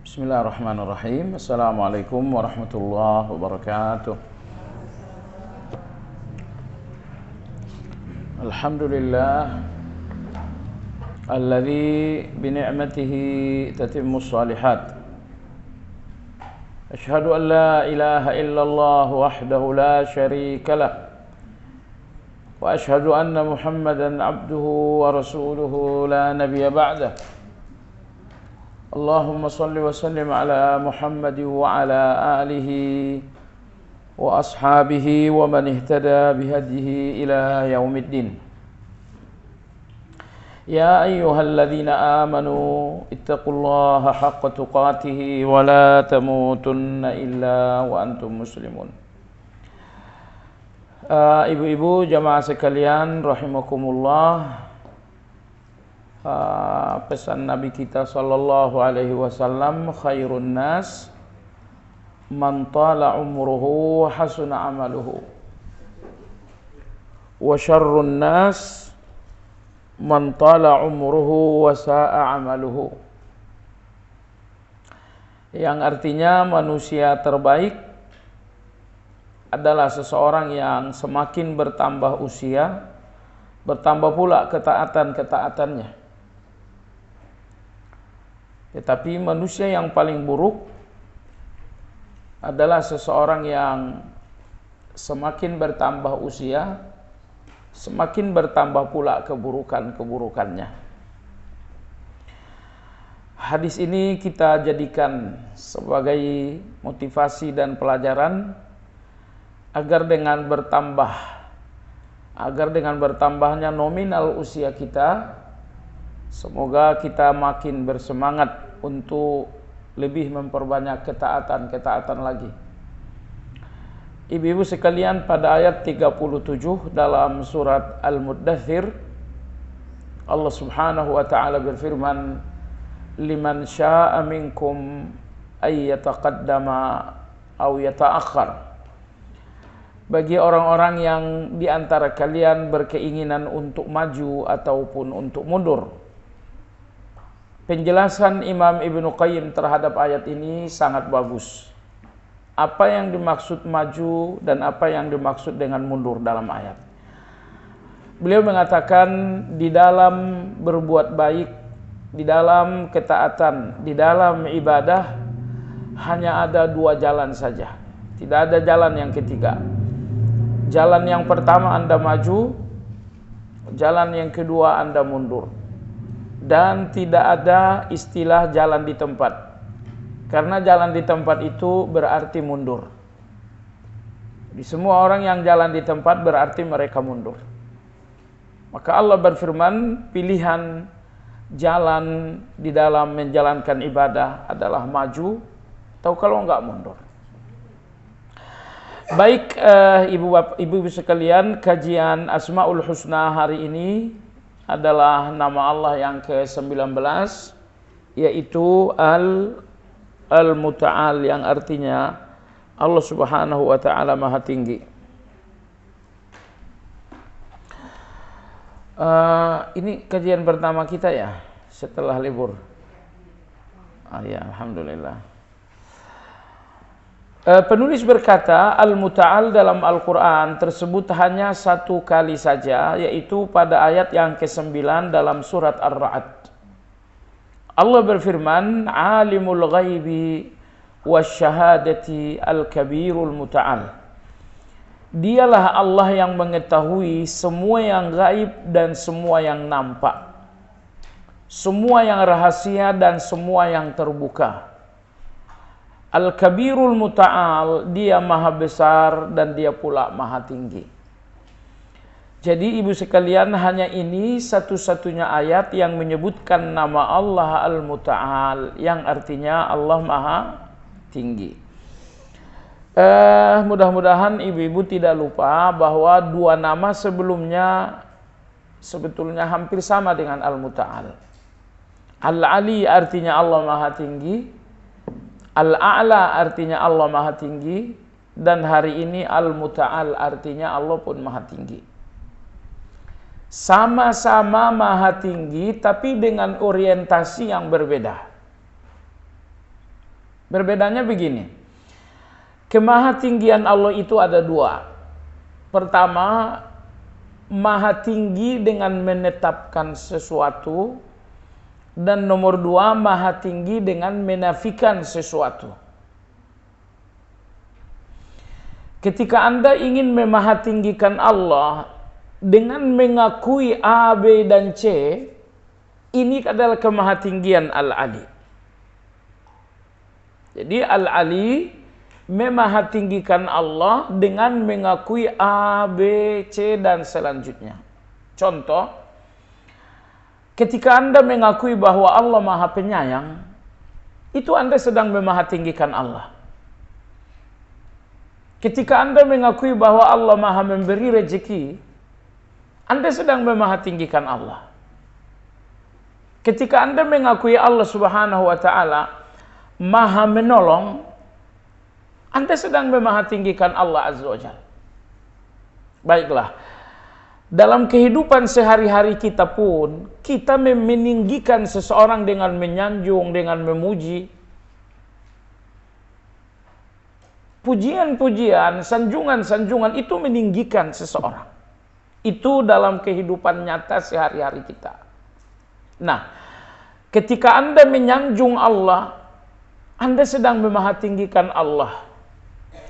Bismillahirrahmanirrahim. Assalamualaikum warahmatullahi wabarakatuh. Alhamdulillah alladzi bi ni'matihi tatimmus shalihat. Asyhadu an la ilaha illallah wahdahu la syarika lah. Wa asyhadu anna Muhammadan abduhu wa rasuluhu la nabiyya ba'dah. Allahumma salli wa sallim ala Muhammad wa ala alihi wa ashabihi wa man ihtada bihadihi ila yaumiddin. Ya ayyuhalladzina amanu ittaqullaha haqqa tuqatih wa la tamutunna illa wa antum muslimun. Ibu-ibu jamaah sekalian rahimakumullah. Pesan Nabi kita sallallahu alaihi wasallam, khairun nas man tala umruhu wa hasuna amaluhu wa syarrun nas man tala umruhu wa sa'a amaluhu, yang artinya manusia terbaik adalah seseorang yang semakin bertambah usia, bertambah pula ketaatan-ketaatannya. Tetapi manusia yang paling buruk adalah seseorang yang semakin bertambah usia, semakin bertambah pula keburukan-keburukannya. Hadis ini kita jadikan sebagai motivasi dan pelajaran agar dengan bertambahnya nominal usia kita, semoga kita makin bersemangat untuk lebih memperbanyak ketaatan-ketaatan lagi. Ibu-ibu sekalian, pada ayat 37 dalam surat Al-Muddathir, Allah Subhanahu wa taala berfirman, "Liman syaa'a minkum ay yataqaddama aw yata'akhkhar." Bagi orang-orang yang di antara kalian berkeinginan untuk maju ataupun untuk mundur. Penjelasan Imam Ibnu Qayyim terhadap ayat ini sangat bagus. Apa yang dimaksud maju dan apa yang dimaksud dengan mundur dalam ayat. Beliau mengatakan di dalam berbuat baik, di dalam ketaatan, di dalam ibadah hanya ada dua jalan saja. Tidak ada jalan yang ketiga. Jalan yang pertama Anda maju, jalan yang kedua Anda mundur. Dan tidak ada istilah jalan di tempat, karena jalan di tempat itu berarti mundur. Di semua orang yang jalan di tempat berarti mereka mundur. Maka Allah berfirman, pilihan jalan di dalam menjalankan ibadah adalah maju, atau kalau enggak mundur. Baik, ibu-ibu sekalian, kajian Asmaul Husna hari ini adalah nama Allah yang ke-19, yaitu Al-Muta'al, yang artinya Allah Subhanahu wa taala Maha Tinggi. Ini kajian pertama kita ya setelah libur. Ya, alhamdulillah. Penulis berkata, Al-Muta'al dalam Al-Quran tersebut hanya satu kali saja, yaitu pada ayat yang ke-9 dalam surat Ar-Ra'd. Allah berfirman, Alimul ghaibi wasyahadati al-kabirul muta'al. Dialah Allah yang mengetahui semua yang gaib dan semua yang nampak, semua yang rahasia dan semua yang terbuka. Al-Kabirul Muta'al, dia maha besar dan dia pula maha tinggi. Jadi ibu sekalian, hanya ini satu-satunya ayat yang menyebutkan nama Allah Al-Muta'al, yang artinya Allah maha tinggi. Mudah-mudahan ibu-ibu tidak lupa bahwa dua nama sebelumnya sebetulnya hampir sama dengan Al-Muta'al. Al-Ali artinya Allah maha tinggi, Al-A'la artinya Allah maha tinggi, dan hari ini Al-Muta'al artinya Allah pun maha tinggi. Sama-sama maha tinggi tapi dengan orientasi yang berbeda. Berbedanya begini. Kemahatinggian Allah itu ada dua. Pertama, maha tinggi dengan menetapkan sesuatu. Dan nomor dua, maha tinggi dengan menafikan sesuatu. Ketika Anda ingin memahatinggikan Allah dengan mengakui A, B, dan C, ini adalah kemahatinggian Al-Ali. Jadi Al-Ali memahatinggikan Allah dengan mengakui A, B, C, dan selanjutnya. Contoh, ketika Anda mengakui bahwa Allah Maha Penyayang, itu Anda sedang memahatinggikan Allah. Ketika Anda mengakui bahwa Allah Maha Memberi rezeki, Anda sedang memahatinggikan Allah. Ketika Anda mengakui Allah Subhanahu wa Ta'ala Maha Menolong, Anda sedang memahatinggikan Allah Azza wa Jalla. Baiklah, dalam kehidupan sehari-hari kita pun, kita meninggikan seseorang dengan menyanjung, dengan memuji. Pujian-pujian, sanjungan-sanjungan itu meninggikan seseorang. Itu dalam kehidupan nyata sehari-hari kita. Nah, ketika Anda menyanjung Allah, Anda sedang memahatinggikan Allah.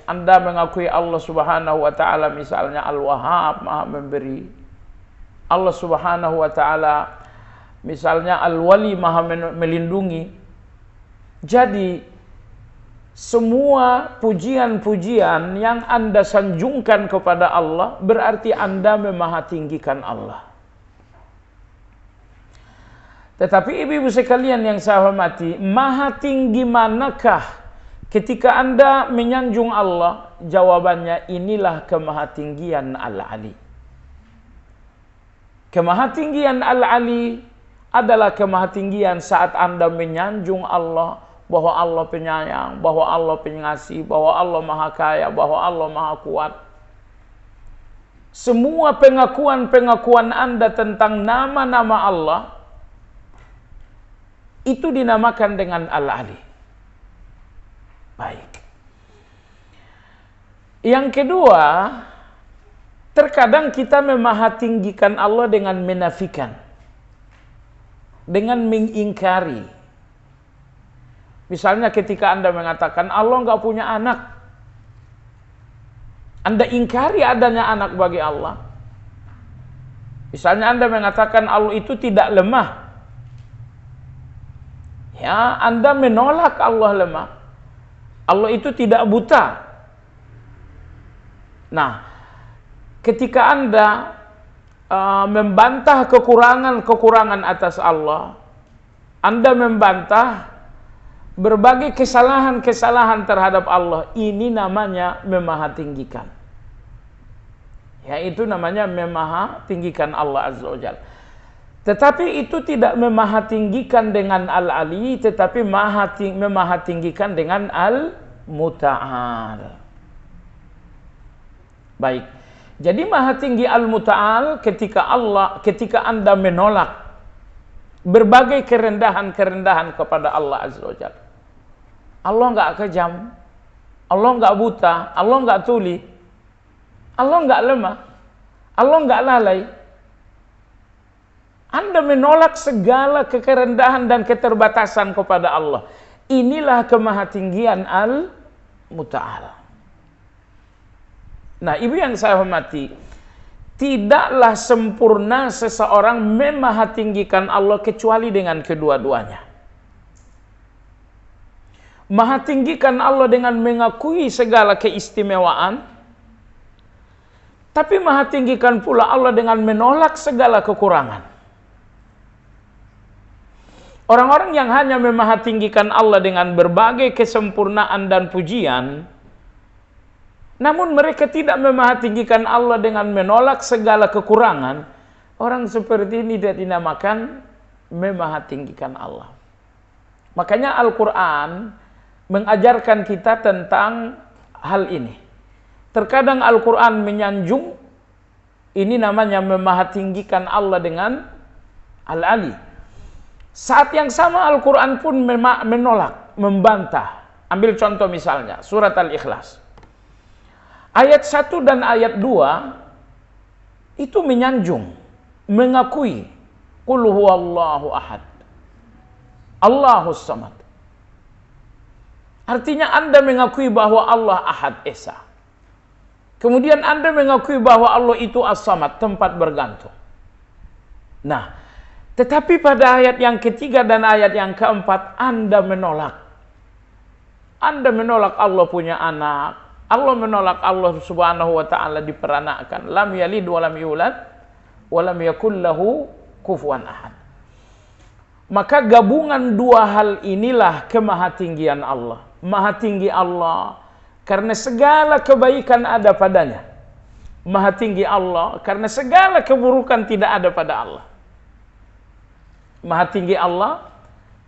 Anda mengakui Allah Subhanahu wa Ta'ala misalnya Al-Wahhab, Maha Memberi. Allah Subhanahu wa Ta'ala misalnya Al-Wali, Maha Melindungi. Jadi semua pujian-pujian yang Anda sanjungkan kepada Allah berarti Anda memahatinggikan Allah. Tetapi ibu-ibu sekalian yang saya hormati, maha tinggi manakah ketika Anda menyanjung Allah? Jawabannya, inilah kemahatinggian Al-Ali. Kemahatinggian Al-Ali adalah kemahatinggian saat Anda menyanjung Allah, bahwa Allah penyayang, bahwa Allah pengasih, bahwa Allah maha kaya, bahwa Allah maha kuat. Semua pengakuan-pengakuan Anda tentang nama-nama Allah itu dinamakan dengan Al-Ali. Baik. Yang kedua, terkadang kita memahatinggikan Allah dengan menafikan, dengan mengingkari. Misalnya ketika Anda mengatakan Allah nggak punya anak, Anda ingkari adanya anak bagi Allah. Misalnya Anda mengatakan Allah itu tidak lemah, ya Anda menolak Allah lemah. Allah itu tidak buta. Nah, ketika Anda membantah kekurangan-kekurangan atas Allah, Anda membantah berbagai kesalahan-kesalahan terhadap Allah, ini namanya memahatinggikan. Yaitu namanya memahatinggikan Allah Azza wa Jalla. Tetapi itu tidak memahatinggikan dengan Al-Ali, tetapi memahatinggikan dengan Al-Muta'al. Baik. Jadi maha tinggi Al-Muta'al ketika Anda menolak berbagai kerendahan-kerendahan kepada Allah Azza wa Jalla. Allah nggak kejam, Allah nggak buta, Allah nggak tuli, Allah nggak lemah, Allah nggak lalai. Anda menolak segala kerendahan dan keterbatasan kepada Allah. Inilah kemahatinggian Al-Muta'al. Nah, ibu yang saya hormati, tidaklah sempurna seseorang memahatinggikan Allah kecuali dengan kedua-duanya. Mahatinggikan Allah dengan mengakui segala keistimewaan, tapi mahatinggikan pula Allah dengan menolak segala kekurangan. Orang-orang yang hanya memahatinggikan Allah dengan berbagai kesempurnaan dan pujian, namun mereka tidak memahatinggikan Allah dengan menolak segala kekurangan, orang seperti ini tidak dinamakan memahatinggikan Allah. Makanya Al-Quran mengajarkan kita tentang hal ini. Terkadang Al-Quran menyanjung, ini namanya memahatinggikan Allah dengan Al-Ali. Saat yang sama Al-Quran pun menolak, membantah. Ambil contoh misalnya, surat Al-Ikhlas. Ayat 1 dan ayat 2 itu menyanjung, mengakui Qul huwallahu ahad, Allahus samad. Artinya Anda mengakui bahwa Allah Ahad Esa. Kemudian Anda mengakui bahwa Allah itu As-Samad, tempat bergantung. Nah, tetapi pada ayat yang ketiga dan ayat yang keempat, Anda menolak. Anda menolak Allah punya anak. Allah menolak Allah subhanahu wa ta'ala diperanakkan. Lam yalid wa lam yulad wa lam yakul lahu kufuwan ahad. Maka gabungan dua hal inilah kemahatinggian Allah. Maha tinggi Allah karena segala kebaikan ada padanya. Maha tinggi Allah karena segala keburukan tidak ada pada Allah. Maha tinggi Allah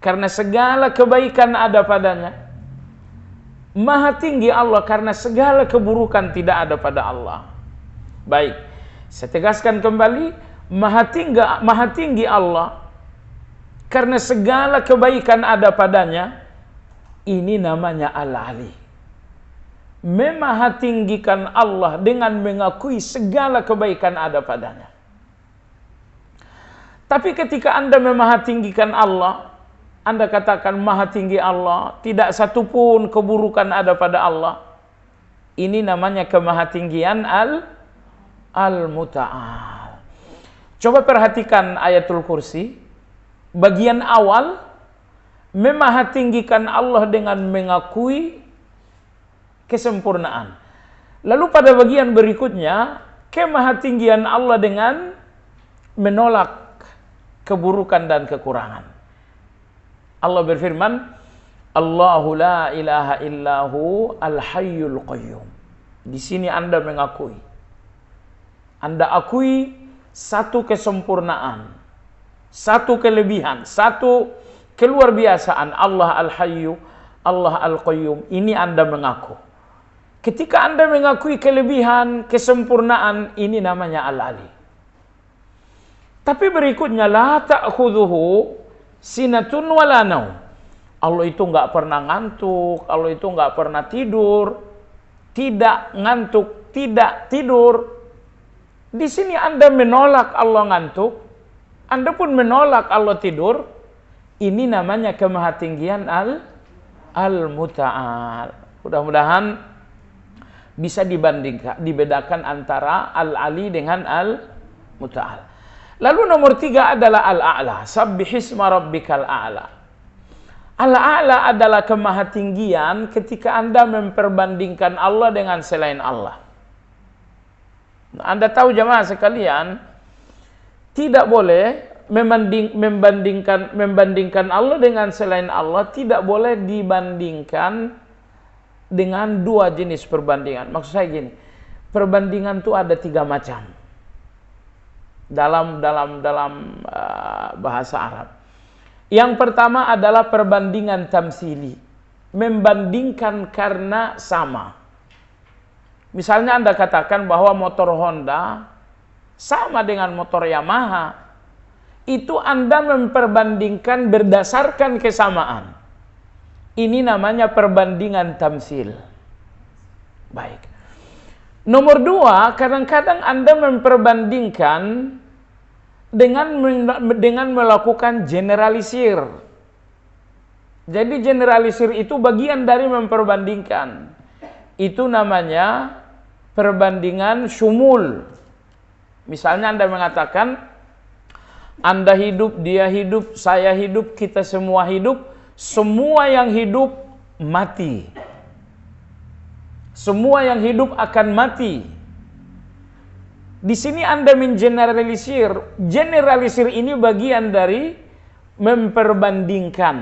karena segala kebaikan ada padanya. Maha tinggi Allah karena segala keburukan tidak ada pada Allah. Baik, saya tegaskan kembali, maha tinggi Allah karena segala kebaikan ada padanya. Ini namanya Al-Ali. Memahatinggikan Allah dengan mengakui segala kebaikan ada padanya. Tapi ketika Anda memahatinggikan Allah, Anda katakan maha tinggi Allah, tidak satupun keburukan ada pada Allah. Ini namanya kemahatinggian Al-Muta'al. Coba perhatikan ayatul kursi. Bagian awal, memahatinggikan Allah dengan mengakui kesempurnaan. Lalu pada bagian berikutnya, kemahatinggian Allah dengan menolak keburukan dan kekurangan. Allah berfirman, Allahu la ilaha illahu al-hayyul qayyum. Di sini Anda mengakui. Anda akui satu kesempurnaan, satu kelebihan, satu keluar biasaan Allah Al-Hayyu, Allah Al-Qayyum. Ini Anda mengaku. Ketika Anda mengakui kelebihan, kesempurnaan, ini namanya Al-Ali. Tapi berikutnya, la ta'khudhuhu sinatun wala naum. Allah itu enggak pernah ngantuk, Allah itu enggak pernah tidur, tidak ngantuk, tidak tidur. Di sini Anda menolak Allah ngantuk, Anda pun menolak Allah tidur. Ini namanya kemahatinggian Al-Muta'al. Mudah-mudahan bisa dibedakan antara Al-Ali dengan Al-Muta'al. Lalu nomor 3 adalah Al-A'la. Sabbihisma rabbikal a'la. Al-A'la adalah kemahatinggian ketika Anda memperbandingkan Allah dengan selain Allah. Anda tahu jemaah sekalian, tidak boleh membandingkan Allah dengan selain Allah, tidak boleh dibandingkan dengan dua jenis perbandingan. Maksud saya gini, perbandingan itu ada 3 macam dalam bahasa Arab. Yang pertama adalah perbandingan tamsili, membandingkan karena sama. Misalnya Anda katakan bahwa motor Honda sama dengan motor Yamaha. Itu Anda memperbandingkan berdasarkan kesamaan. Ini namanya perbandingan tamsil. Baik. Nomor 2, kadang-kadang Anda memperbandingkan dengan melakukan generalisir. Jadi generalisir itu bagian dari memperbandingkan. Itu namanya perbandingan syumul. Misalnya Anda mengatakan, Anda hidup, dia hidup, saya hidup, kita semua hidup, semua yang hidup mati. Semua yang hidup akan mati. Di sini Anda mengeneralisir. Generalisir ini bagian dari memperbandingkan.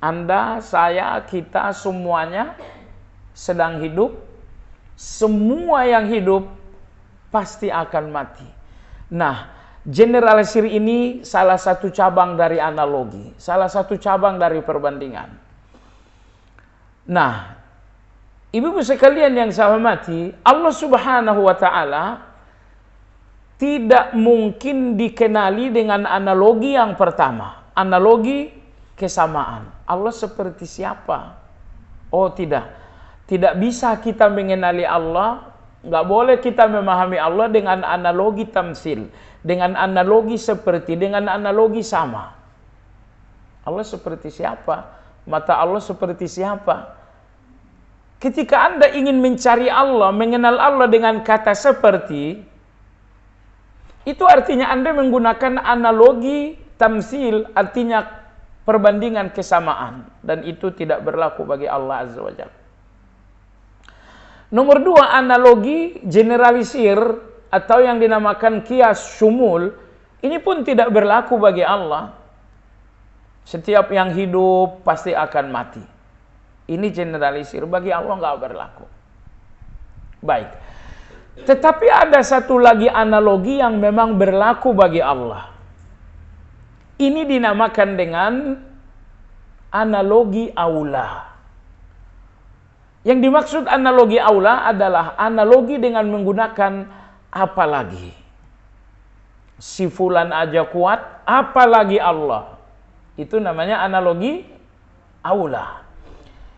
Anda, saya, kita semuanya sedang hidup. Semua yang hidup pasti akan mati. Nah, generalisir ini salah satu cabang dari analogi, salah satu cabang dari perbandingan. Nah, ibu-ibu sekalian yang saya hormati, Allah Subhanahu wa Ta'ala tidak mungkin dikenali dengan analogi yang pertama, analogi kesamaan. Allah seperti siapa? Oh tidak, tidak bisa kita mengenali Allah, nggak boleh kita memahami Allah dengan analogi tamsil, dengan analogi seperti, dengan analogi sama. Allah seperti siapa? Mata Allah seperti siapa? Ketika Anda ingin mencari Allah, mengenal Allah dengan kata seperti, itu artinya Anda menggunakan analogi tamsil, artinya perbandingan kesamaan, dan itu tidak berlaku bagi Allah Azza wa Jalla. Nomor dua, analogi generalisir atau yang dinamakan qiyas syumul, ini pun tidak berlaku bagi Allah. Setiap yang hidup pasti akan mati. Ini generalisir, bagi Allah nggak berlaku. Baik. Tetapi ada satu lagi analogi yang memang berlaku bagi Allah. Ini dinamakan dengan analogi aula. Yang dimaksud analogi aula adalah analogi dengan menggunakan apalagi. Si fulan aja kuat, apalagi Allah. Itu namanya analogi aula.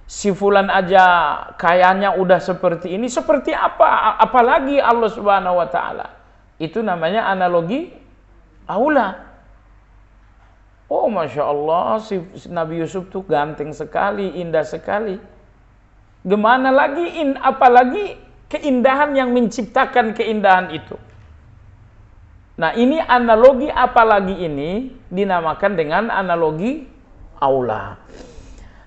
Si fulan aja kayanya udah seperti ini, seperti apa? Apalagi Allah Subhanahu wa taala. Itu namanya analogi aula. Oh, Masya Allah, si Nabi Yusuf tuh ganteng sekali, indah sekali. Gimana lagi, apalagi keindahan yang menciptakan keindahan itu. Nah, ini analogi apalagi ini dinamakan dengan analogi aula.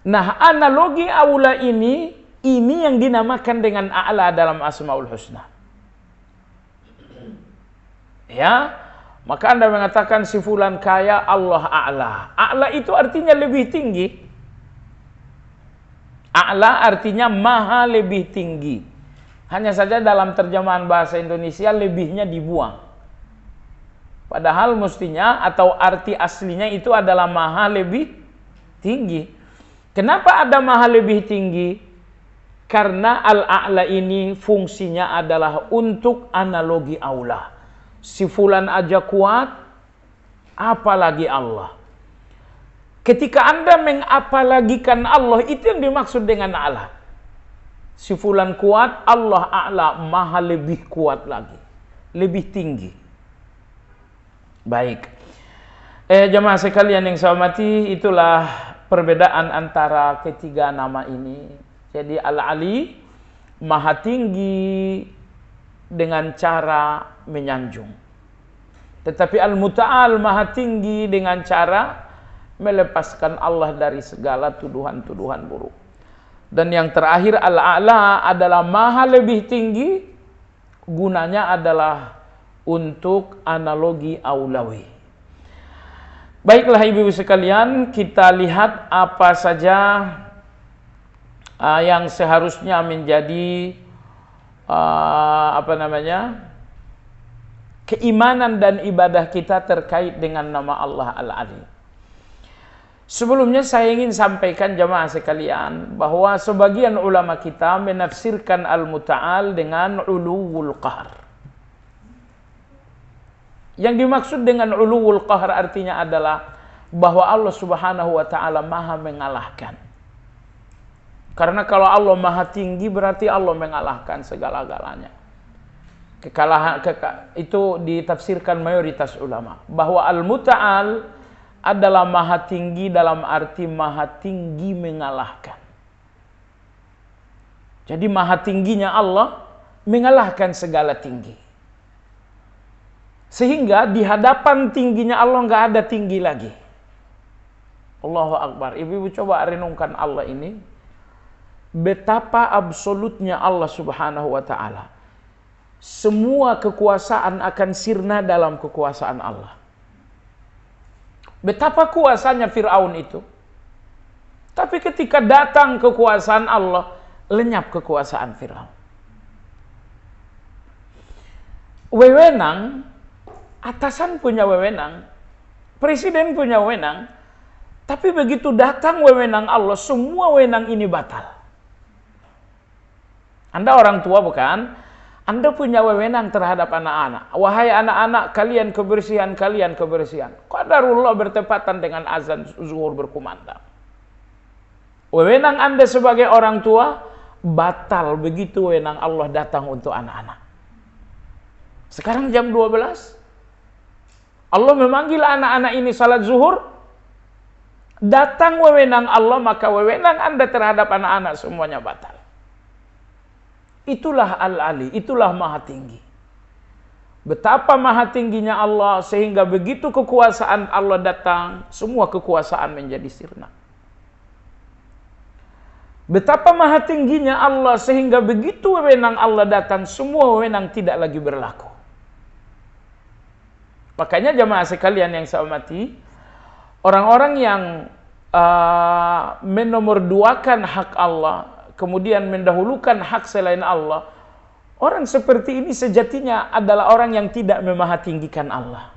Nah, analogi aula ini yang dinamakan dengan a'la dalam Asmaul Husna. Ya, maka Anda mengatakan si fulan kaya, Allah a'la. A'la itu artinya lebih tinggi. A'la artinya maha lebih tinggi. Hanya saja dalam terjemahan bahasa Indonesia lebihnya dibuang. Padahal mestinya atau arti aslinya itu adalah maha lebih tinggi. Kenapa ada maha lebih tinggi? Karena al-a'la ini fungsinya adalah untuk analogi aula. Si fulan aja kuat, apalagi Allah. Ketika Anda mengapalagikan Allah, itu yang dimaksud dengan a'la. Si fulan kuat, Allah a'la, maha lebih kuat lagi, lebih tinggi. Baik, jemaah sekalian yang saya hormati, itulah perbedaan antara ketiga nama ini. Jadi Al-Ali, maha tinggi dengan cara menyanjung. Tetapi Al-Muta'al, maha tinggi dengan cara melepaskan Allah dari segala tuduhan-tuduhan buruk. Dan yang terakhir Al-A'la adalah maha lebih tinggi, gunanya adalah untuk analogi aulawi. Baiklah ibu-ibu sekalian, kita lihat apa saja yang seharusnya menjadi keimanan dan ibadah kita terkait dengan nama Allah Al-Ali. Sebelumnya saya ingin sampaikan jemaah sekalian bahwa sebagian ulama kita menafsirkan Al-Muta'al dengan uluwul qahr. Yang dimaksud dengan uluwul qahr artinya adalah bahwa Allah Subhanahu wa taala maha mengalahkan. Karena kalau Allah maha tinggi berarti Allah mengalahkan segala-galanya. Kekalahan itu ditafsirkan mayoritas ulama bahwa Al-Muta'al adalah maha tinggi dalam arti maha tinggi mengalahkan. Jadi maha tingginya Allah mengalahkan segala tinggi. Sehingga di hadapan tingginya Allah nggak ada tinggi lagi. Allahu Akbar. Ibu-ibu coba renungkan Allah ini. Betapa absolutnya Allah Subhanahu wa ta'ala. Semua kekuasaan akan sirna dalam kekuasaan Allah. Betapa kuasanya Fir'aun itu. Tapi ketika datang kekuasaan Allah, lenyap kekuasaan Fir'aun. Wewenang, atasan punya wewenang, presiden punya wewenang, tapi begitu datang wewenang Allah, semua wewenang ini batal. Anda orang tua bukan? Anda punya wewenang terhadap anak-anak. Wahai anak-anak, kalian kebersihan, kalian kebersihan. Qadarullah bertepatan dengan azan zuhur berkumandang. Wewenang Anda sebagai orang tua batal begitu wewenang Allah datang untuk anak-anak. Sekarang jam 12. Allah memanggil anak-anak ini salat zuhur. Datang wewenang Allah, maka wewenang Anda terhadap anak-anak semuanya batal. Itulah Al-Ali, itulah Maha Tinggi. Betapa maha tingginya Allah sehingga begitu kekuasaan Allah datang, semua kekuasaan menjadi sirna. Betapa maha tingginya Allah sehingga begitu wewenang Allah datang, semua wewenang tidak lagi berlaku. Makanya jamaah sekalian yang saya hormati, orang-orang yang menomorduakan hak Allah, kemudian mendahulukan hak selain Allah, orang seperti ini sejatinya adalah orang yang tidak memahatinggikan Allah.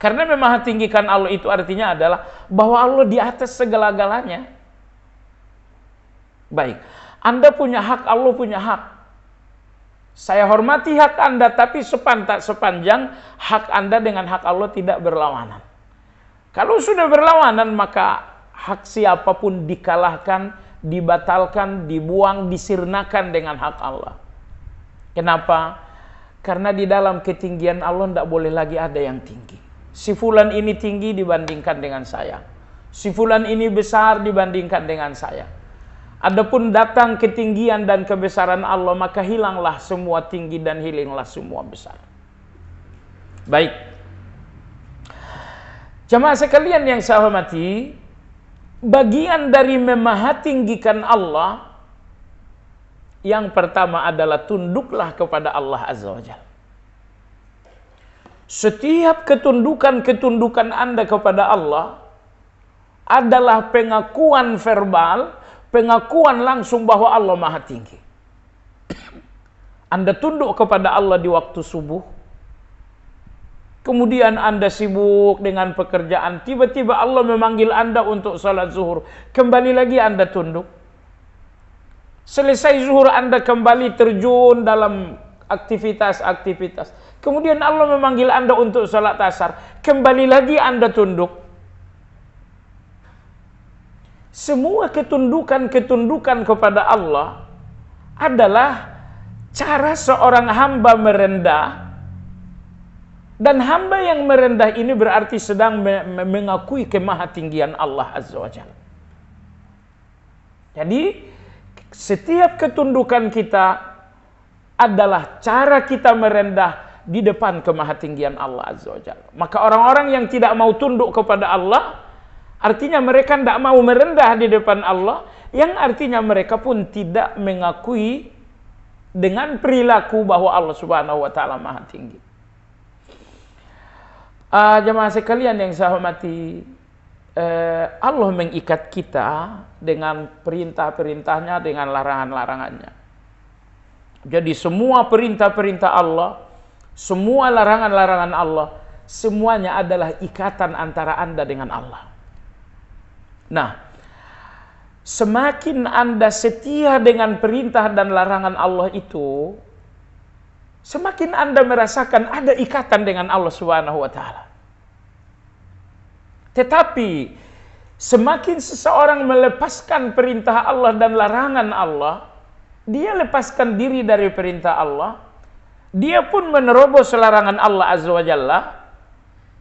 Karena memahatinggikan Allah itu artinya adalah bahwa Allah di atas segala-galanya. Baik, Anda punya hak, Allah punya hak. Saya hormati hak Anda, tapi sepanjang hak Anda dengan hak Allah tidak berlawanan. Kalau sudah berlawanan, maka hak siapapun dikalahkan, dibatalkan, dibuang, disirnakan dengan hak Allah. Kenapa? Karena di dalam ketinggian Allah tidak boleh lagi ada yang tinggi. Si fulan ini tinggi dibandingkan dengan saya. Si fulan ini besar dibandingkan dengan saya. Adapun datang ketinggian dan kebesaran Allah, maka hilanglah semua tinggi dan hilanglah semua besar. Baik. Jamaah sekalian yang saya hormati, bagian dari memahatinggikan Allah yang pertama adalah tunduklah kepada Allah Azza wa Jalla. Setiap ketundukan Anda kepada Allah adalah pengakuan verbal, pengakuan langsung bahwa Allah maha tinggi. Anda tunduk kepada Allah di waktu subuh, kemudian Anda sibuk dengan pekerjaan, tiba-tiba Allah memanggil Anda untuk salat zuhur, kembali lagi Anda tunduk. Selesai zuhur Anda kembali terjun dalam aktivitas-aktivitas. Kemudian Allah memanggil Anda untuk salat asar, kembali lagi Anda tunduk. Semua ketundukan kepada Allah adalah cara seorang hamba merendah. Dan hamba yang merendah ini berarti sedang mengakui kemahatinggian Allah Azza wa Jalla. Jadi, setiap ketundukan kita adalah cara kita merendah di depan kemahatinggian Allah Azza wa Jalla. Maka orang-orang yang tidak mau tunduk kepada Allah, artinya mereka tidak mau merendah di depan Allah, yang artinya mereka pun tidak mengakui dengan perilaku bahwa Allah Subhanahu wa Ta'ala maha tinggi. Jemaah sekalian yang saya hormati, Allah mengikat kita dengan perintah-perintahnya, dengan larangan-larangannya. Jadi semua perintah-perintah Allah, semua larangan-larangan Allah, semuanya adalah ikatan antara Anda dengan Allah. Nah, semakin Anda setia dengan perintah dan larangan Allah itu, semakin Anda merasakan ada ikatan dengan Allah Subhanahu wa Ta'ala. Tetapi semakin seseorang melepaskan perintah Allah dan larangan Allah, dia lepaskan diri dari perintah Allah, dia pun menerobos larangan Allah Azza wa Jalla.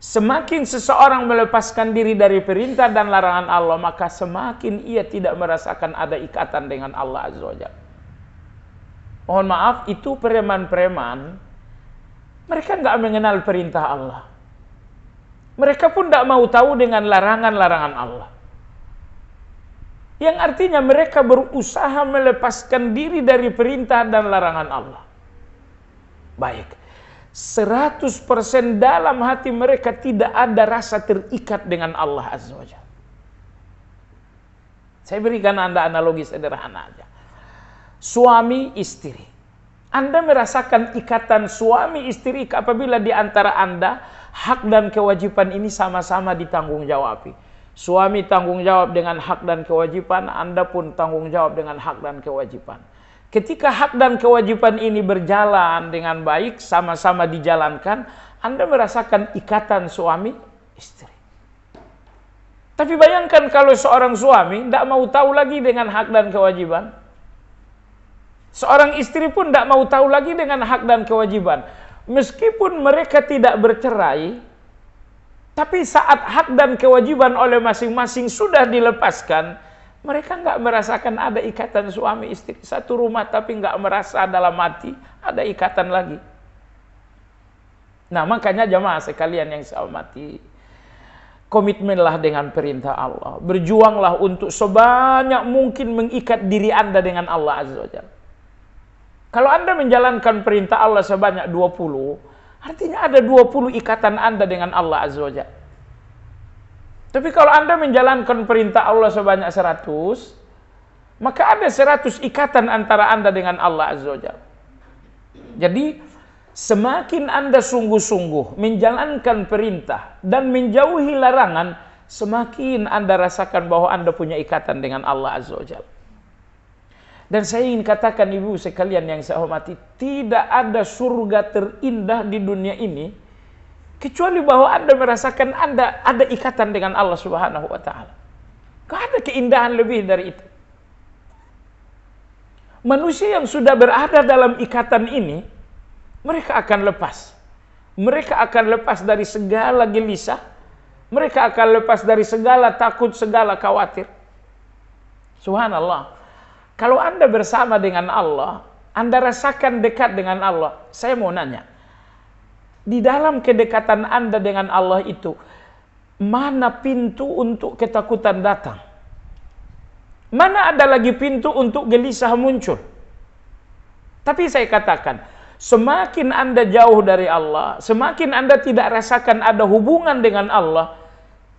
Semakin seseorang melepaskan diri dari perintah dan larangan Allah, maka semakin ia tidak merasakan ada ikatan dengan Allah Azza wa Jalla. Mohon maaf, itu preman-preman, mereka nggak mengenal perintah Allah. Mereka pun tidak mau tahu dengan larangan-larangan Allah. Yang artinya mereka berusaha melepaskan diri dari perintah dan larangan Allah. Baik, 100% dalam hati mereka tidak ada rasa terikat dengan Allah Azza wa Jalla. Saya berikan Anda analogi sederhana aja. Suami istri. Anda merasakan ikatan suami istri apabila di antara Anda hak dan kewajiban ini sama-sama ditanggung jawabi. Suami tanggung jawab dengan hak dan kewajiban, Anda pun tanggung jawab dengan hak dan kewajiban. Ketika hak dan kewajiban ini berjalan dengan baik, sama-sama dijalankan, Anda merasakan ikatan suami istri. Tapi bayangkan kalau seorang suami tidak mau tahu lagi dengan hak dan kewajiban. Seorang istri pun tidak mau tahu lagi dengan hak dan kewajiban. Meskipun mereka tidak bercerai, tapi saat hak dan kewajiban oleh masing-masing sudah dilepaskan, mereka nggak merasakan ada ikatan suami istri. Satu rumah tapi nggak merasa dalam hati ada ikatan lagi. Nah, makanya jamaah sekalian yang saya hormati, komitmenlah dengan perintah Allah. Berjuanglah untuk sebanyak mungkin mengikat diri Anda dengan Allah Azza wa Jalla. Kalau Anda menjalankan perintah Allah sebanyak 20, artinya ada 20 ikatan Anda dengan Allah Azza wa Jalla. Tapi kalau Anda menjalankan perintah Allah sebanyak 100, maka ada 100 ikatan antara Anda dengan Allah Azza wa Jalla. Jadi, semakin Anda sungguh-sungguh menjalankan perintah dan menjauhi larangan, semakin Anda rasakan bahwa Anda punya ikatan dengan Allah Azza wa Jalla. Dan saya ingin katakan ibu sekalian yang saya hormati, tidak ada surga terindah di dunia ini kecuali bahwa Anda merasakan Anda ada ikatan dengan Allah Subhanahu wa taala. Tidak ada keindahan lebih dari itu. Manusia yang sudah berada dalam ikatan ini, mereka akan lepas. Mereka akan lepas dari segala gelisah. Mereka akan lepas dari segala takut, segala khawatir. Subhanallah. Kalau Anda bersama dengan Allah, Anda rasakan dekat dengan Allah. Saya mau nanya, di dalam kedekatan Anda dengan Allah itu, mana pintu untuk ketakutan datang? Mana ada lagi pintu untuk gelisah muncul? Tapi saya katakan, semakin Anda jauh dari Allah, semakin Anda tidak rasakan ada hubungan dengan Allah,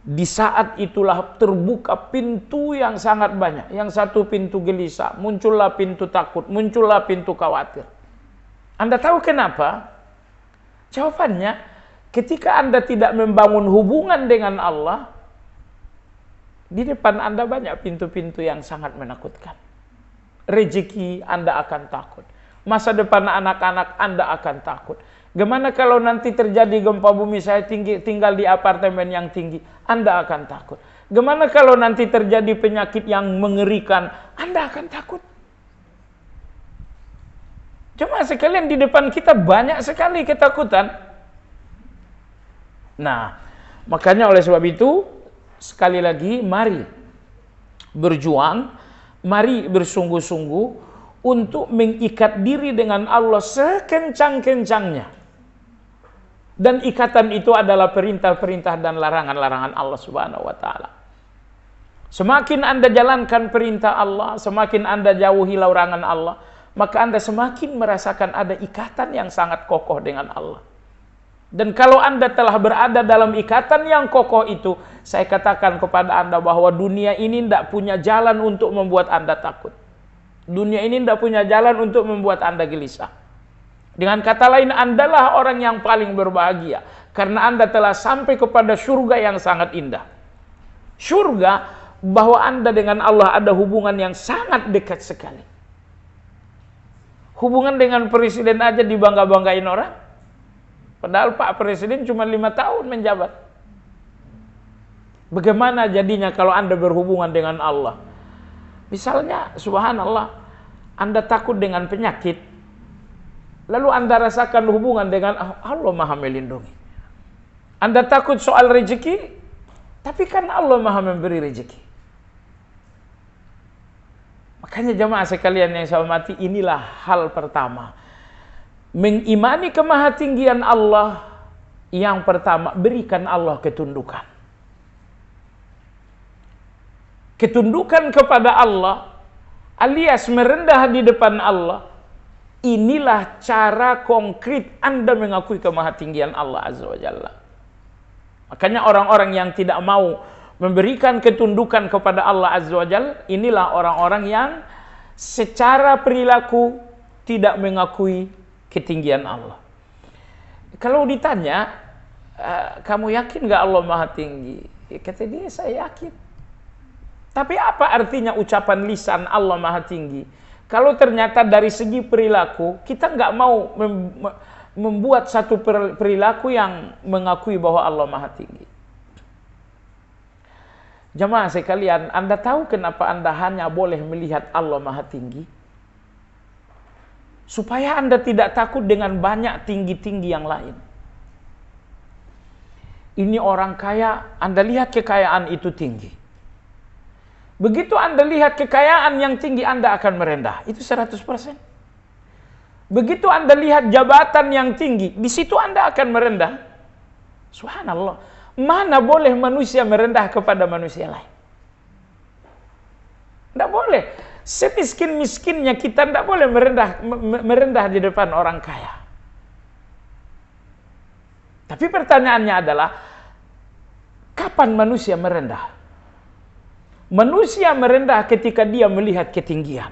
di saat itulah terbuka pintu yang sangat banyak. Yang satu pintu gelisah, muncullah pintu takut, muncullah pintu khawatir. Anda tahu kenapa? Jawabannya, ketika Anda tidak membangun hubungan dengan Allah, di depan Anda banyak pintu-pintu yang sangat menakutkan. Rezeki Anda akan takut. Masa depan anak-anak Anda akan takut. Gimana kalau nanti terjadi gempa bumi, saya tinggal di apartemen yang tinggi, Anda akan takut. Gimana kalau nanti terjadi penyakit yang mengerikan, Anda akan takut. Cuma sekalian di depan kita banyak sekali ketakutan. Nah, makanya oleh sebab itu, sekali lagi, mari berjuang, mari bersungguh-sungguh untuk mengikat diri dengan Allah sekencang-kencangnya. Dan ikatan itu adalah perintah-perintah dan larangan-larangan Allah Subhanahu wa taala. Semakin Anda jalankan perintah Allah, semakin Anda jauhi larangan Allah, maka Anda semakin merasakan ada ikatan yang sangat kokoh dengan Allah. Dan kalau Anda telah berada dalam ikatan yang kokoh itu, saya katakan kepada Anda bahwa dunia ini tidak punya jalan untuk membuat Anda takut. Dunia ini tidak punya jalan untuk membuat Anda gelisah. Dengan kata lain, Andalah orang yang paling berbahagia, karena Anda telah sampai kepada surga yang sangat indah. Surga, bahwa Anda dengan Allah ada hubungan yang sangat dekat sekali. Hubungan dengan presiden aja dibangga-banggain orang. Padahal Pak Presiden cuma 5 tahun menjabat. Bagaimana jadinya kalau Anda berhubungan dengan Allah? Misalnya, subhanallah, Anda takut dengan penyakit, lalu Anda rasakan hubungan dengan Allah Maha melindungi. Anda takut soal rezeki, tapi kan Allah Maha memberi rezeki. Makanya jemaah sekalian yang saya hormati, inilah hal pertama. Mengimani kemahatinggian Allah, yang pertama, berikan Allah ketundukan. Ketundukan kepada Allah, alias merendah di depan Allah, inilah cara konkret Anda mengakui kemahatinggian Allah Azza wa Jalla. Makanya orang-orang yang tidak mau memberikan ketundukan kepada Allah Azza wa Jalla, inilah orang-orang yang secara perilaku tidak mengakui ketinggian Allah. Kalau ditanya, kamu yakin gak Allah Maha Tinggi? Kata dia, saya yakin. Tapi apa artinya ucapan lisan Allah Maha Tinggi? Kalau ternyata dari segi perilaku, kita nggak mau membuat satu perilaku yang mengakui bahwa Allah Maha Tinggi. Jemaah sekalian, Anda tahu kenapa Anda hanya boleh melihat Allah Maha Tinggi? Supaya Anda tidak takut dengan banyak tinggi-tinggi yang lain. Ini orang kaya, Anda lihat kekayaan itu tinggi. Begitu Anda lihat kekayaan yang tinggi, Anda akan merendah. Itu 100%. Begitu Anda lihat jabatan yang tinggi, di situ Anda akan merendah. Subhanallah. Mana boleh manusia merendah kepada manusia lain? Tidak boleh. Semiskin-miskinnya kita tidak boleh merendah di depan orang kaya. Tapi pertanyaannya adalah, kapan manusia merendah? Manusia merendah ketika dia melihat ketinggian.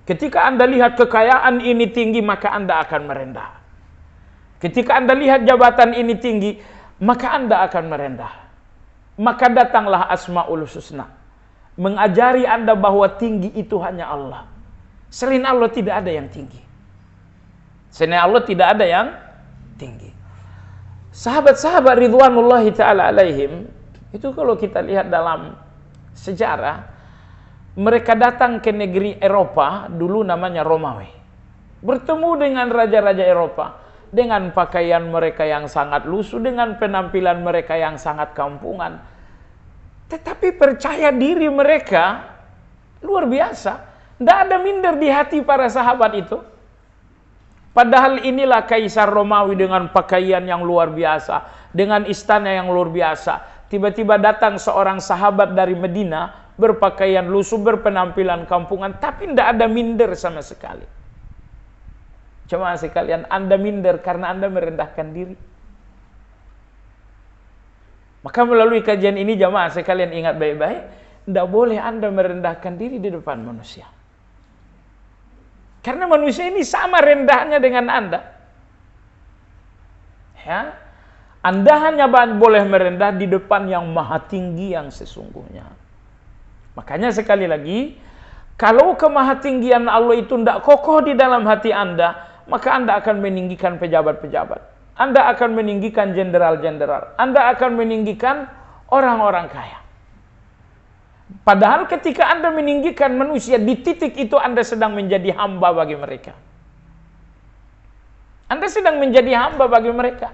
Ketika Anda lihat kekayaan ini tinggi, maka Anda akan merendah. Ketika Anda lihat jabatan ini tinggi, maka Anda akan merendah. Maka datanglah Asmaul Husna, mengajari Anda bahwa tinggi itu hanya Allah. Selain Allah tidak ada yang tinggi. Selain Allah tidak ada yang tinggi. Sahabat-sahabat ridwanullahi ta'ala alaihim, itu kalau kita lihat dalam sejarah, mereka datang ke negeri Eropa, dulu namanya Romawi. Bertemu dengan raja-raja Eropa, dengan pakaian mereka yang sangat lusuh, dengan penampilan mereka yang sangat kampungan. Tetapi percaya diri mereka luar biasa. Tidak ada minder di hati para sahabat itu. Padahal inilah Kaisar Romawi dengan pakaian yang luar biasa, dengan istana yang luar biasa. Tiba-tiba datang seorang sahabat dari Medina, berpakaian lusuh, berpenampilan kampungan, tapi tidak ada minder sama sekali. Jemaah sekalian, Anda minder karena Anda merendahkan diri. Maka melalui kajian ini jemaah sekalian ingat baik-baik, tidak boleh Anda merendahkan diri di depan manusia. Karena manusia ini sama rendahnya dengan Anda. Ya, Anda hanya boleh merendah di depan yang maha tinggi yang sesungguhnya. Makanya sekali lagi, kalau kemahatinggian Allah itu tidak kokoh di dalam hati Anda, maka Anda akan meninggikan pejabat-pejabat. Anda akan meninggikan jenderal-jenderal. Anda akan meninggikan orang-orang kaya. Padahal ketika Anda meninggikan manusia, di titik itu Anda sedang menjadi hamba bagi mereka. Anda sedang menjadi hamba bagi mereka.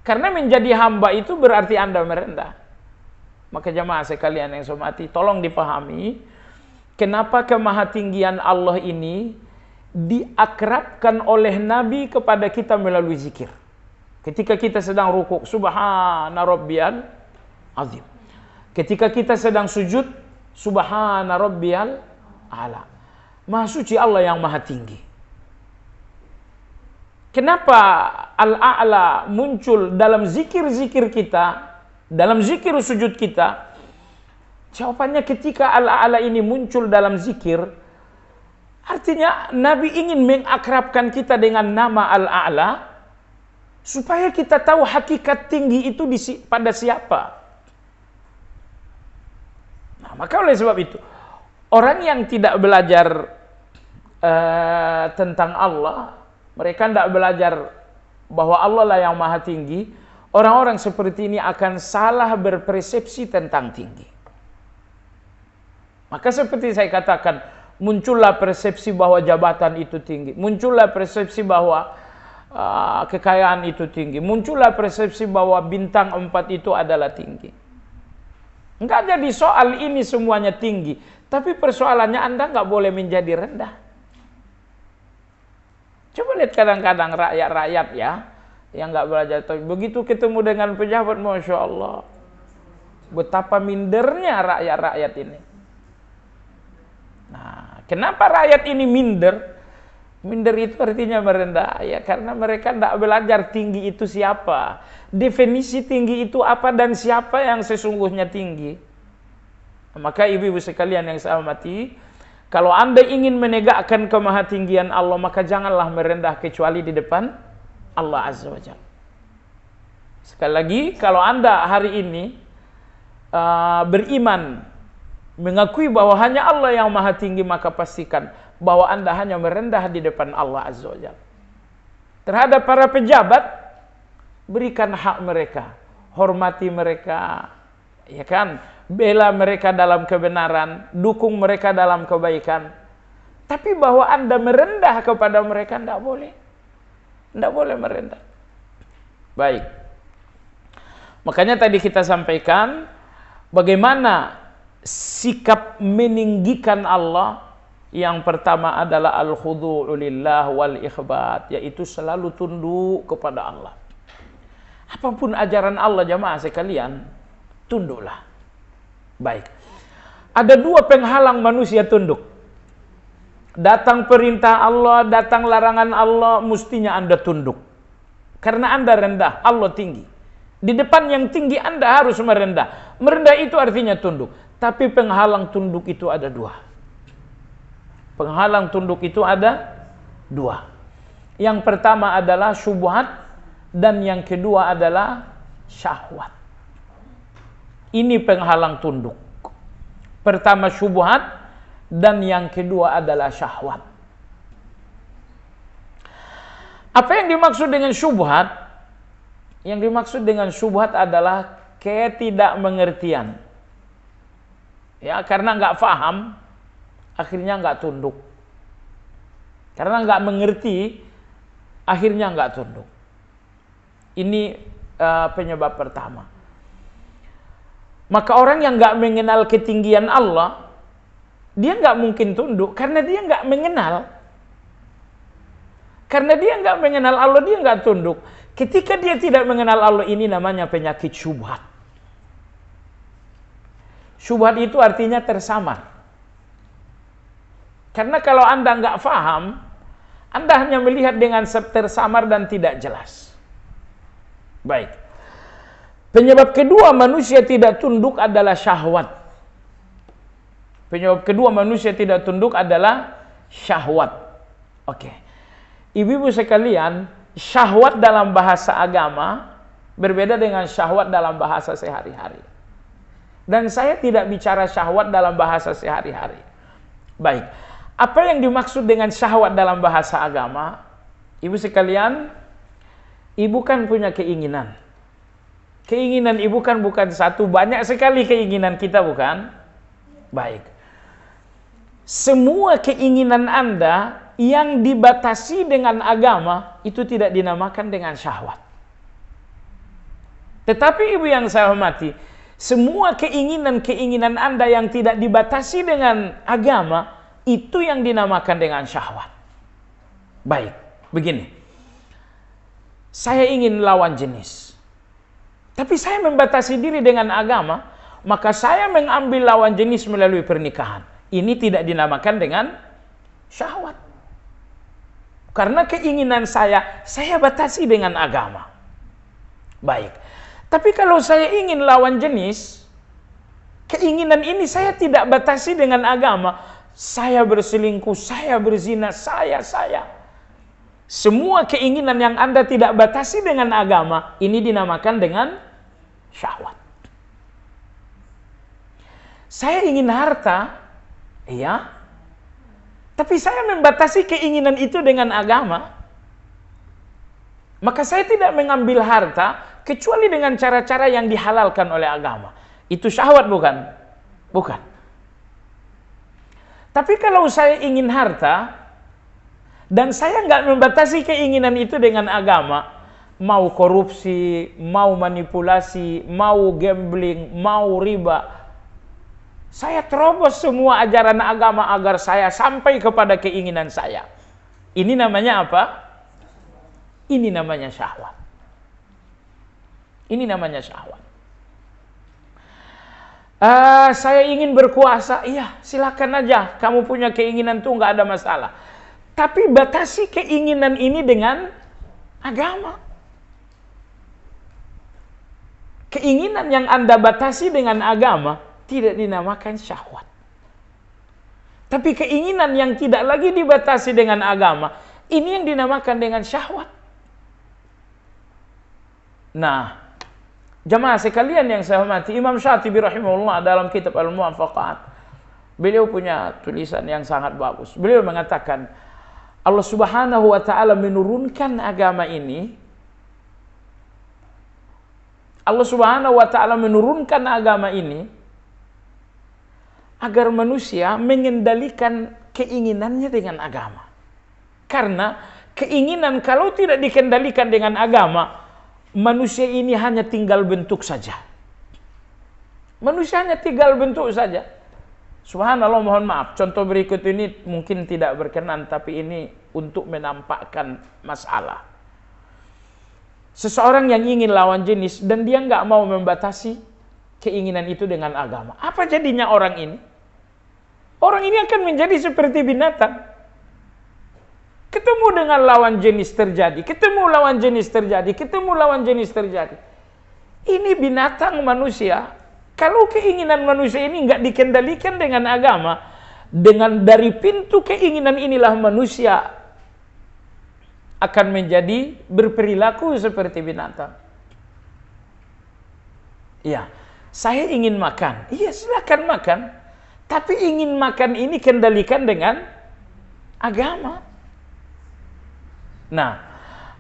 Karena menjadi hamba itu berarti Anda merendah. Maka jemaah sekalian yang saya hormati, tolong dipahami, kenapa kemahatinggian Allah ini diakrabkan oleh Nabi kepada kita melalui zikir. Ketika kita sedang rukuk, subhana rabbiyal azim. Ketika kita sedang sujud, subhana rabbiyal a'la. Maha suci Allah yang maha tinggi. Kenapa al-a'la muncul dalam zikir-zikir kita, dalam zikir sujud kita? Jawabannya ketika al-a'la ini muncul dalam zikir, artinya Nabi ingin mengakrabkan kita dengan nama Al-A'la supaya kita tahu hakikat tinggi itu pada siapa. Nah, maka oleh sebab itu, orang yang tidak belajar tentang Allah, mereka tidak belajar bahwa Allah lah yang maha tinggi, orang-orang seperti ini akan salah berpersepsi tentang tinggi. Maka seperti saya katakan, muncullah persepsi bahwa jabatan itu tinggi, muncullah persepsi bahwa kekayaan itu tinggi, muncullah persepsi bahwa bintang 4 itu adalah tinggi. Enggak jadi soal ini semuanya tinggi, tapi persoalannya Anda enggak boleh menjadi rendah. Coba lihat kadang-kadang rakyat-rakyat ya, yang enggak belajar, begitu ketemu dengan pejabat, Masya Allah, betapa mindernya rakyat-rakyat ini. Nah, kenapa rakyat ini minder? Minder itu artinya merendah, ya karena mereka tidak belajar tinggi itu siapa, definisi tinggi itu apa dan siapa yang sesungguhnya tinggi. Maka ibu-ibu sekalian yang saya hormati, kalau Anda ingin menegakkan kemahatinggian Allah, maka janganlah merendah kecuali di depan Allah Azza wa Jalla. Sekali lagi, kalau Anda hari ini beriman, mengakui bahwa hanya Allah yang maha tinggi, maka pastikan bahwa Anda hanya merendah di depan Allah Azza wa Jalla. Terhadap para pejabat, berikan hak mereka, hormati mereka, Ya kan? Bela mereka dalam kebenaran, dukung mereka dalam kebaikan. Tapi bahwa Anda merendah kepada mereka, tidak boleh. Tidak boleh merendah. Baik. Makanya tadi kita sampaikan, bagaimana sikap meninggikan Allah. Yang pertama adalah al-khudu'u lillah wal ikhbat, yaitu selalu tunduk kepada Allah. Apapun ajaran Allah jamaah sekalian, tunduklah. Baik. Ada dua penghalang manusia tunduk. Datang perintah Allah, datang larangan Allah, mestinya Anda tunduk. Karena Anda rendah, Allah tinggi. Di depan yang tinggi Anda harus merendah. Merendah itu artinya tunduk. Tapi penghalang tunduk itu ada dua. Penghalang tunduk itu ada dua. Yang pertama adalah syubhat, dan yang kedua adalah syahwat. Ini penghalang tunduk. Pertama syubhat, dan yang kedua adalah syahwat. Apa yang dimaksud dengan syubhat? Yang dimaksud dengan syubhat adalah ketidakmengertian. Ya, karena nggak paham, akhirnya nggak tunduk. Karena nggak mengerti, akhirnya nggak tunduk. Ini penyebab pertama. Maka orang yang nggak mengenal ketinggian Allah, dia nggak mungkin tunduk karena dia nggak mengenal. Karena dia nggak mengenal Allah, dia nggak tunduk. Ketika dia tidak mengenal Allah, ini namanya penyakit syubhat. Syubhat itu artinya tersamar. Karena kalau Anda nggak paham, Anda hanya melihat dengan tersamar dan tidak jelas. Baik. Penyebab kedua manusia tidak tunduk adalah syahwat. Penyebab kedua manusia tidak tunduk adalah syahwat. Oke. Ibu-ibu sekalian, syahwat dalam bahasa agama berbeda dengan syahwat dalam bahasa sehari-hari. Dan saya tidak bicara syahwat dalam bahasa sehari-hari. Baik. Apa yang dimaksud dengan syahwat dalam bahasa agama? Ibu sekalian, ibu kan punya keinginan. Keinginan ibu kan bukan satu, banyak sekali keinginan kita, bukan? Baik. Semua keinginan Anda yang dibatasi dengan agama itu tidak dinamakan dengan syahwat. Tetapi ibu yang saya hormati, semua keinginan-keinginan Anda yang tidak dibatasi dengan agama itu yang dinamakan dengan syahwat. Baik, begini. Saya ingin lawan jenis. Tapi saya membatasi diri dengan agama, maka saya mengambil lawan jenis melalui pernikahan. Ini tidak dinamakan dengan syahwat. Karena keinginan saya batasi dengan agama. Baik. Tapi kalau saya ingin lawan jenis, keinginan ini saya tidak batasi dengan agama. Saya berselingkuh, saya berzina, saya. Semua keinginan yang Anda tidak batasi dengan agama, ini dinamakan dengan syahwat. Saya ingin harta, iya, tapi saya membatasi keinginan itu dengan agama. Maka saya tidak mengambil harta, kecuali dengan cara-cara yang dihalalkan oleh agama. Itu syahwat bukan? Bukan. Tapi kalau saya ingin harta, dan saya nggak membatasi keinginan itu dengan agama, mau korupsi, mau manipulasi, mau gambling, mau riba, saya terobos semua ajaran agama agar saya sampai kepada keinginan saya. Ini namanya apa? Ini namanya syahwat. Ini namanya syahwat. Saya ingin berkuasa, iya silakan aja. Kamu punya keinginan tuh nggak ada masalah. Tapi batasi keinginan ini dengan agama. Keinginan yang Anda batasi dengan agama tidak dinamakan syahwat. Tapi keinginan yang tidak lagi dibatasi dengan agama, ini yang dinamakan dengan syahwat. Nah, jamaah sekalian yang saya hormati, Imam Syatibi rahimahullah dalam kitab Al-Muwafaqat, beliau punya tulisan yang sangat bagus. Beliau mengatakan, Allah Subhanahu wa taala menurunkan agama ini Allah Subhanahu wa taala menurunkan agama ini agar manusia mengendalikan keinginannya dengan agama. Karena keinginan kalau tidak dikendalikan dengan agama, manusia ini hanya tinggal bentuk saja. Manusia hanya tinggal bentuk saja. Subhanallah, mohon maaf, contoh berikut ini mungkin tidak berkenan, tapi ini untuk menampakkan masalah. Seseorang yang ingin lawan jenis dan dia nggak mau membatasi keinginan itu dengan agama. Apa jadinya orang ini? Orang ini akan menjadi seperti binatang. Ketemu dengan lawan jenis terjadi, ketemu lawan jenis terjadi, ketemu lawan jenis terjadi. Ini binatang manusia. Kalau keinginan manusia ini nggak dikendalikan dengan agama, dengan dari pintu keinginan inilah manusia akan menjadi berperilaku seperti binatang. Ya, saya ingin makan. Iya, silakan makan. Tapi ingin makan ini kendalikan dengan agama. Nah,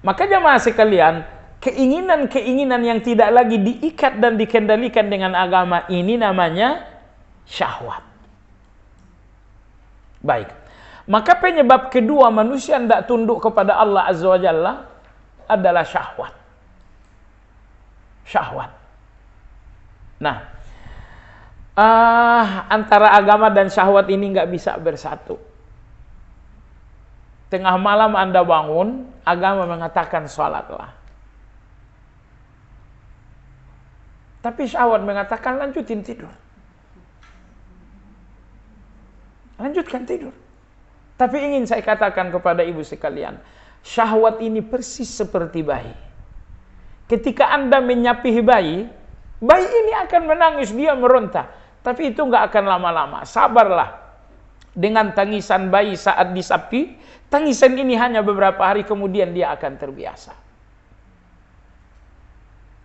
maka jamaah sekalian, keinginan-keinginan yang tidak lagi diikat dan dikendalikan dengan agama ini namanya syahwat. Baik. Maka penyebab kedua manusia tidak tunduk kepada Allah Azza wa Jalla adalah syahwat. Syahwat. Nah, antara agama dan syahwat ini nggak bisa bersatu. Tengah malam Anda bangun, agama mengatakan sholatlah. Tapi syahwat mengatakan lanjutin tidur. Lanjutkan tidur. Tapi ingin saya katakan kepada ibu sekalian, syahwat ini persis seperti bayi. Ketika Anda menyapihi bayi, bayi ini akan menangis, dia meronta. Tapi itu nggak akan lama-lama. Sabarlah dengan tangisan bayi saat disapi. Tangisan ini hanya beberapa hari kemudian dia akan terbiasa.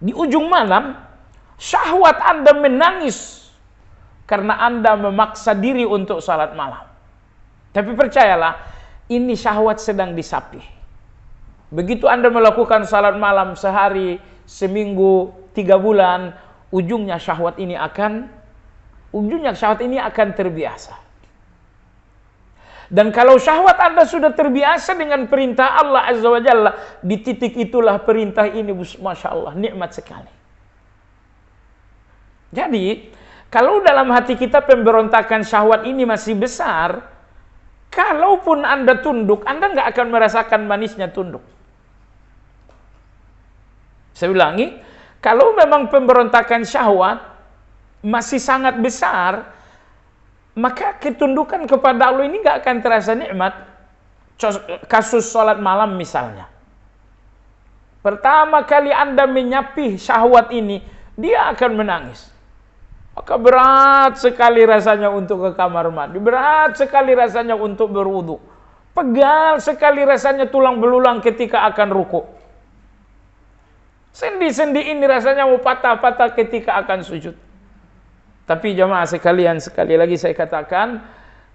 Di ujung malam, syahwat Anda menangis karena Anda memaksa diri untuk salat malam. Tapi percayalah, ini syahwat sedang disapi. Begitu Anda melakukan salat malam sehari, seminggu, 3 bulan, ujungnya syahwat ini akan terbiasa. Dan kalau syahwat Anda sudah terbiasa dengan perintah Allah Azza wa Jalla, di titik itulah perintah ini, Masya Allah, nikmat sekali. Jadi, kalau dalam hati kita pemberontakan syahwat ini masih besar, kalaupun Anda tunduk, Anda nggak akan merasakan manisnya tunduk. Saya ulangi, kalau memang pemberontakan syahwat masih sangat besar, maka ketundukan kepada Allah ini nggak akan terasa nikmat. Kasus sholat malam misalnya. Pertama kali Anda menyapih syahwat ini, dia akan menangis. Maka berat sekali rasanya untuk ke kamar mandi. Berat sekali rasanya untuk berwudu. Pegal sekali rasanya tulang belulang ketika akan ruku. Sendi-sendi ini rasanya mau patah-patah ketika akan sujud. Tapi jamaah sekalian, sekali lagi saya katakan,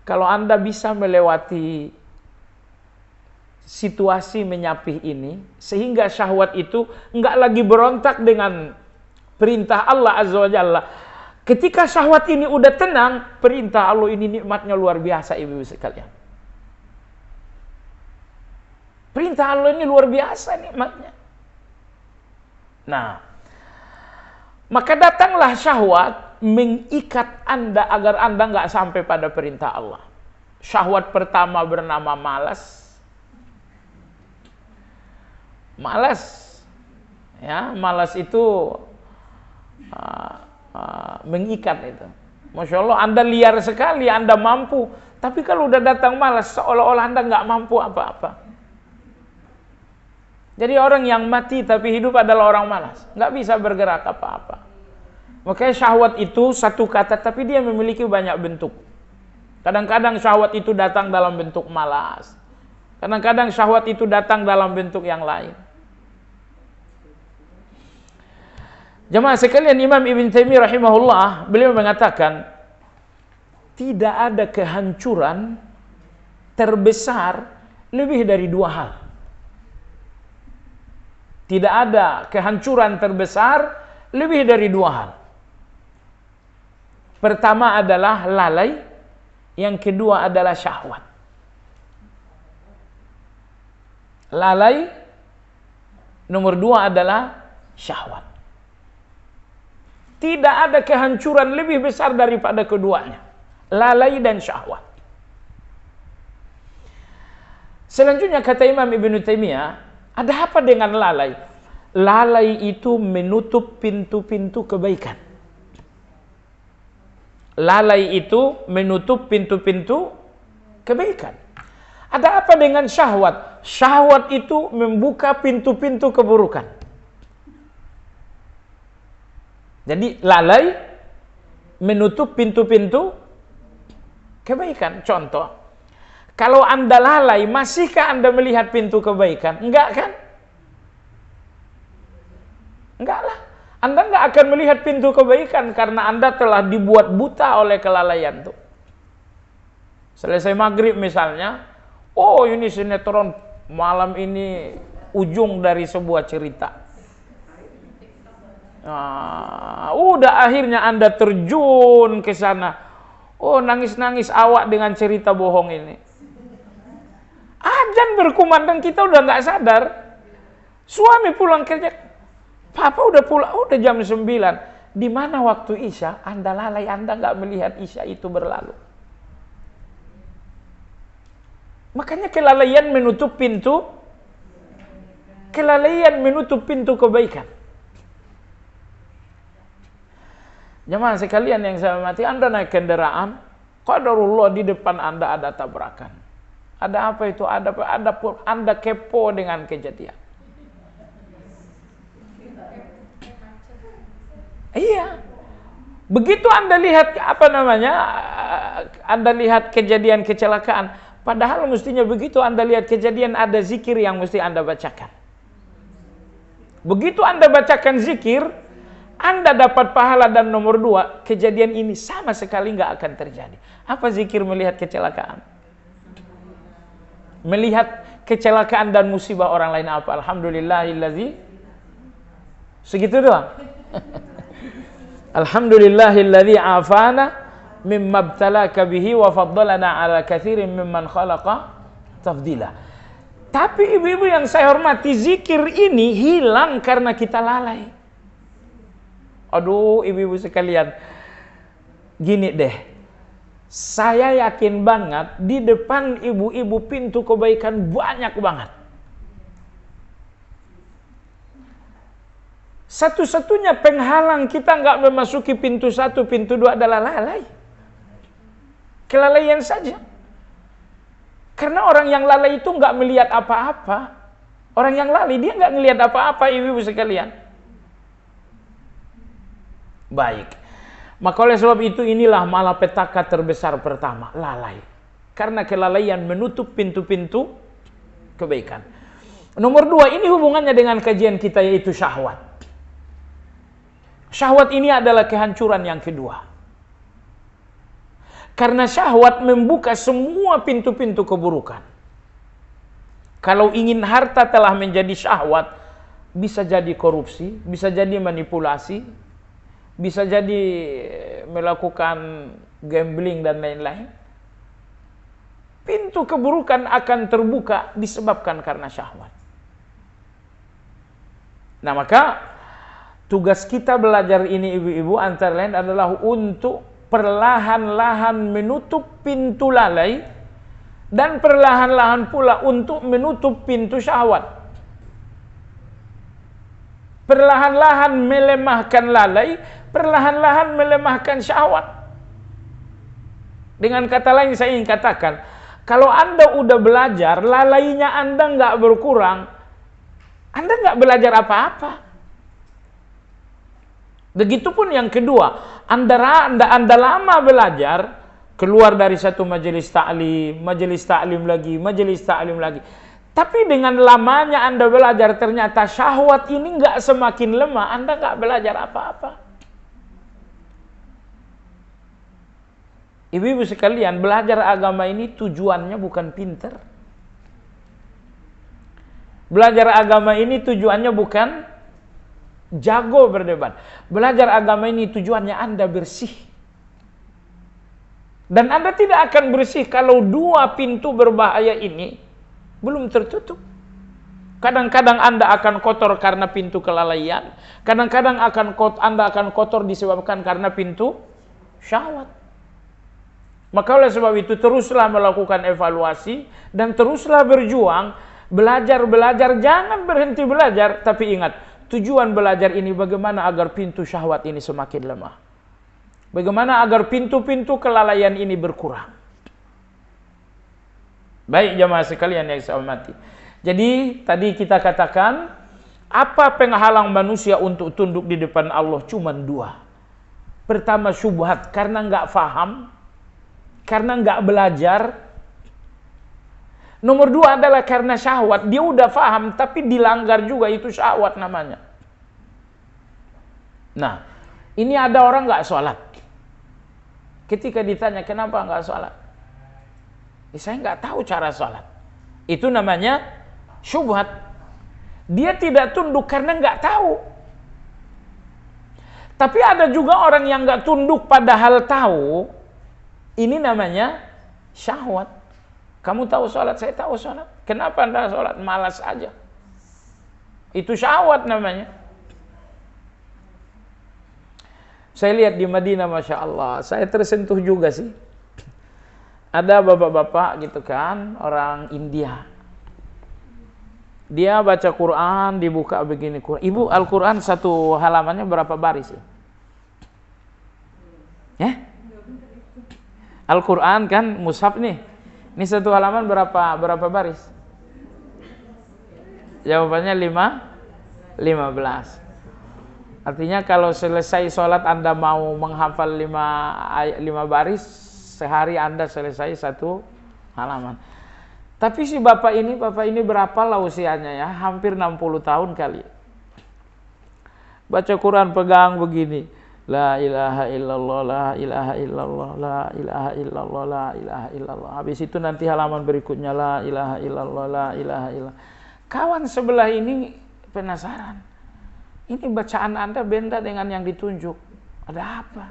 kalau Anda bisa melewati situasi menyapih ini, sehingga syahwat itu enggak lagi berontak dengan perintah Allah Azza wa Jalla. Ketika syahwat ini udah tenang, perintah Allah ini nikmatnya luar biasa, ibu-ibu sekalian. Perintah Allah ini luar biasa nikmatnya. Nah, maka datanglah syahwat mengikat Anda agar Anda nggak sampai pada perintah Allah. Syahwat pertama bernama malas. Malas, ya, malas itu mengikat itu. Masya Allah, Anda liar sekali, Anda mampu. Tapi kalau udah datang malas, seolah-olah Anda nggak mampu apa-apa. Jadi orang yang mati tapi hidup adalah orang malas, nggak bisa bergerak apa-apa. Makanya syahwat itu satu kata, tapi dia memiliki banyak bentuk. Kadang-kadang syahwat itu datang dalam bentuk malas. Kadang-kadang syahwat itu datang dalam bentuk yang lain. Jemaah sekalian, Imam Ibn Taimiyah rahimahullah, beliau mengatakan, tidak ada kehancuran terbesar lebih dari 2 hal. Tidak ada kehancuran terbesar lebih dari 2 hal. Pertama adalah lalai, yang kedua adalah syahwat. Lalai, nomor 2 adalah syahwat. Tidak ada kehancuran lebih besar daripada keduanya, lalai dan syahwat. Selanjutnya kata Imam Ibn Taimiyah, ada apa dengan lalai? Lalai itu menutup pintu-pintu kebaikan. Lalai itu menutup pintu-pintu kebaikan. Ada apa dengan syahwat? Syahwat itu membuka pintu-pintu keburukan. Jadi lalai menutup pintu-pintu kebaikan. Contoh, kalau Anda lalai, masihkah Anda melihat pintu kebaikan? Enggak kan? Enggak lah. Anda enggak akan melihat pintu kebaikan karena Anda telah dibuat buta oleh kelalaian itu. Selesai maghrib misalnya, oh ini sinetron malam ini ujung dari sebuah cerita. Udah akhirnya Anda terjun ke sana. Oh, nangis-nangis awak dengan cerita bohong ini. Azan berkumandang, kita udah nggak sadar. Suami pulang kerja, Papa udah pulang, udah jam 9. Di mana waktu Isya? Anda lalai, Anda nggak melihat Isya itu berlalu. Makanya kelalaian menutup pintu, kelalaian menutup pintu kebaikan. Jemaah sekalian yang saya hormati, Anda naik kendaraan, qadarullah di depan Anda ada tabrakan. Ada apa itu? Ada Anda kepo dengan kejadian. Iya. Begitu Anda lihat Anda lihat kejadian kecelakaan, padahal mestinya begitu Anda lihat kejadian ada zikir yang mesti Anda bacakan. Begitu Anda bacakan zikir, Anda dapat pahala, dan nomor 2, kejadian ini sama sekali nggak akan terjadi. Apa zikir melihat kecelakaan? Melihat kecelakaan dan musibah orang lain apa? Alhamdulillahillazi. Segitu doang. Alhamdulillahillazi afana mimma ibtalaka bihi wa faddalana ala katsirin mimman khalaqa tafdila. Tapi ibu-ibu yang saya hormati, zikir ini hilang karena kita lalai. Aduh, ibu-ibu sekalian, gini deh, saya yakin banget di depan ibu-ibu pintu kebaikan banyak banget. Satu-satunya penghalang kita nggak memasuki pintu 1, pintu 2 adalah lalai. Kelalaian saja. Karena orang yang lalai itu nggak melihat apa-apa. Orang yang lalai dia nggak melihat apa-apa, ibu-ibu sekalian. Baik. Maka oleh sebab itu inilah malapetaka terbesar pertama, lalai. Karena kelalaian menutup pintu-pintu kebaikan. Nomor 2, ini hubungannya dengan kajian kita, yaitu syahwat. Syahwat ini adalah kehancuran yang kedua. Karena syahwat membuka semua pintu-pintu keburukan. Kalau ingin harta telah menjadi syahwat, bisa jadi korupsi, bisa jadi manipulasi, bisa jadi melakukan gambling dan lain-lain. Pintu keburukan akan terbuka disebabkan karena syahwat. Nah, maka tugas kita belajar ini, ibu-ibu, antara lain adalah untuk perlahan-lahan menutup pintu lalai dan perlahan-lahan pula untuk menutup pintu syahwat. Perlahan-lahan melemahkan lalai, perlahan-lahan melemahkan syahwat. Dengan kata lain saya ingin katakan, kalau Anda udah belajar, lalainya Anda nggak berkurang, Anda nggak belajar apa-apa. Begitupun yang kedua, Anda lama belajar, keluar dari satu majelis ta'lim lagi. Tapi dengan lamanya Anda belajar, ternyata syahwat ini nggak semakin lemah, Anda nggak belajar apa-apa. Ibu-ibu sekalian, belajar agama ini tujuannya bukan pinter. Belajar agama ini tujuannya Jago berdebat. Belajar agama ini tujuannya Anda bersih. Dan Anda tidak akan bersih kalau dua pintu berbahaya ini belum tertutup. Kadang-kadang Anda akan kotor karena pintu kelalaian. Kadang-kadang Anda akan kotor disebabkan karena pintu syahwat. Maka oleh sebab itu teruslah melakukan evaluasi dan teruslah berjuang, belajar, jangan berhenti belajar, tapi ingat, tujuan belajar ini bagaimana agar pintu syahwat ini semakin lemah. Bagaimana agar pintu-pintu kelalaian ini berkurang. Baik jamaah sekalian yang saya hormati. Jadi tadi kita katakan, apa penghalang manusia untuk tunduk di depan Allah? Cuma dua. Pertama syubhat, karena nggak faham, karena nggak belajar. Nomor dua adalah karena syahwat. Dia udah faham, tapi dilanggar juga, itu syahwat namanya. Nah, ini ada orang nggak sholat. Ketika ditanya, kenapa nggak sholat? Saya nggak tahu cara sholat. Itu namanya syubhat. Dia tidak tunduk karena nggak tahu. Tapi ada juga orang yang nggak tunduk padahal tahu. Ini namanya syahwat. Kamu tahu sholat, saya tahu sholat. Kenapa Anda sholat? Malas aja. Itu syahwat namanya. Saya lihat di Madinah, Masya Allah, saya tersentuh juga sih. Ada bapak-bapak gitu kan, orang India. Dia baca Quran, dibuka begini Quran. Ibu, Al-Quran satu halamannya berapa baris? Ya? Al-Quran kan mushaf nih. Ini satu halaman berapa baris? Jawabannya 15. Artinya kalau selesai sholat Anda mau menghafal 5 baris, sehari Anda selesai satu halaman. Tapi si bapak ini berapa lah usianya ya? Hampir 60 tahun kali. Baca Quran pegang begini. La ilaha illallah, la ilaha illallah, la ilaha illallah, la ilaha illallah. Habis itu nanti halaman berikutnya la ilaha illallah, la ilaha illallah. Kawan sebelah ini penasaran. Ini bacaan Anda beda dengan yang ditunjuk. Ada apa?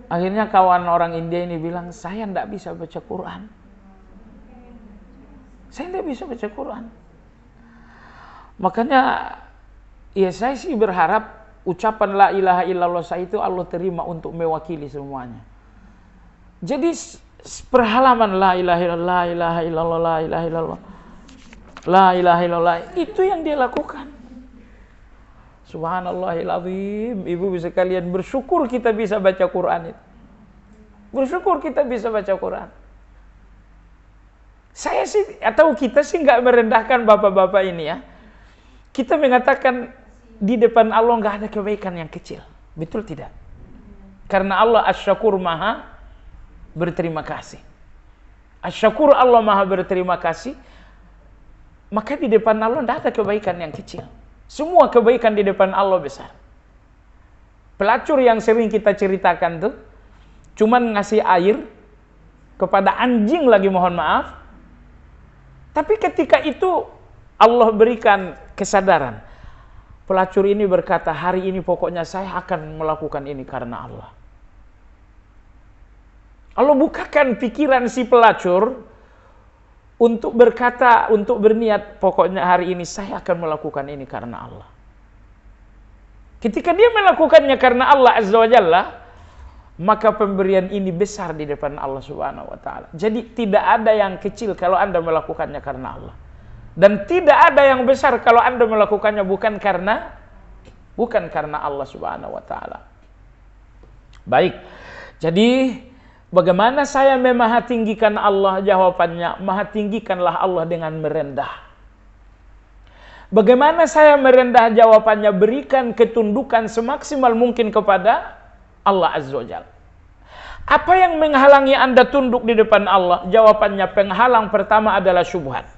Akhirnya kawan orang India ini bilang, saya tidak bisa baca Quran. Saya tidak bisa baca Quran. Makanya, ya saya sih berharap ucapan la ilaha illallah saya itu Allah terima untuk mewakili semuanya. Jadi perhalaman la ilaha illallah, la ilaha illallah, la ilaha illallah, la ilaha illallah, itu yang dia lakukan. Subhanallahil azim. Ibu bisa kalian bersyukur kita bisa baca Quran itu. Bersyukur kita bisa baca Quran. Saya sih atau kita sih nggak merendahkan bapak-bapak ini ya. Kita mengatakan di depan Allah nggak ada kebaikan yang kecil. Betul tidak? Karena Allah Asy-Syakur Maha berterima kasih. Asy-Syakur Allah Maha berterima kasih. Maka di depan Allah tidak ada kebaikan yang kecil. Semua kebaikan di depan Allah besar. Pelacur yang sering kita ceritakan tuh cuman ngasih air kepada anjing lagi, mohon maaf. Tapi ketika itu Allah berikan kesadaran. Pelacur ini berkata, hari ini pokoknya saya akan melakukan ini karena Allah. Allah bukakan pikiran si pelacur untuk berkata, untuk berniat, pokoknya hari ini saya akan melakukan ini karena Allah. Ketika dia melakukannya karena Allah Azza wa Jalla, maka pemberian ini besar di depan Allah Subhanahu wa Ta'ala. Jadi tidak ada yang kecil kalau Anda melakukannya karena Allah. Dan tidak ada yang besar kalau Anda melakukannya bukan karena Allah Subhanahu wa Ta'ala. Baik. Jadi bagaimana saya memahatinggikan Allah? Jawabannya, mahatinggikanlah Allah dengan merendah. Bagaimana saya merendah? Jawabannya, berikan ketundukan semaksimal mungkin kepada Allah Azza wa Jalla. Apa yang menghalangi Anda tunduk di depan Allah? Jawabannya, penghalang pertama adalah syubhat.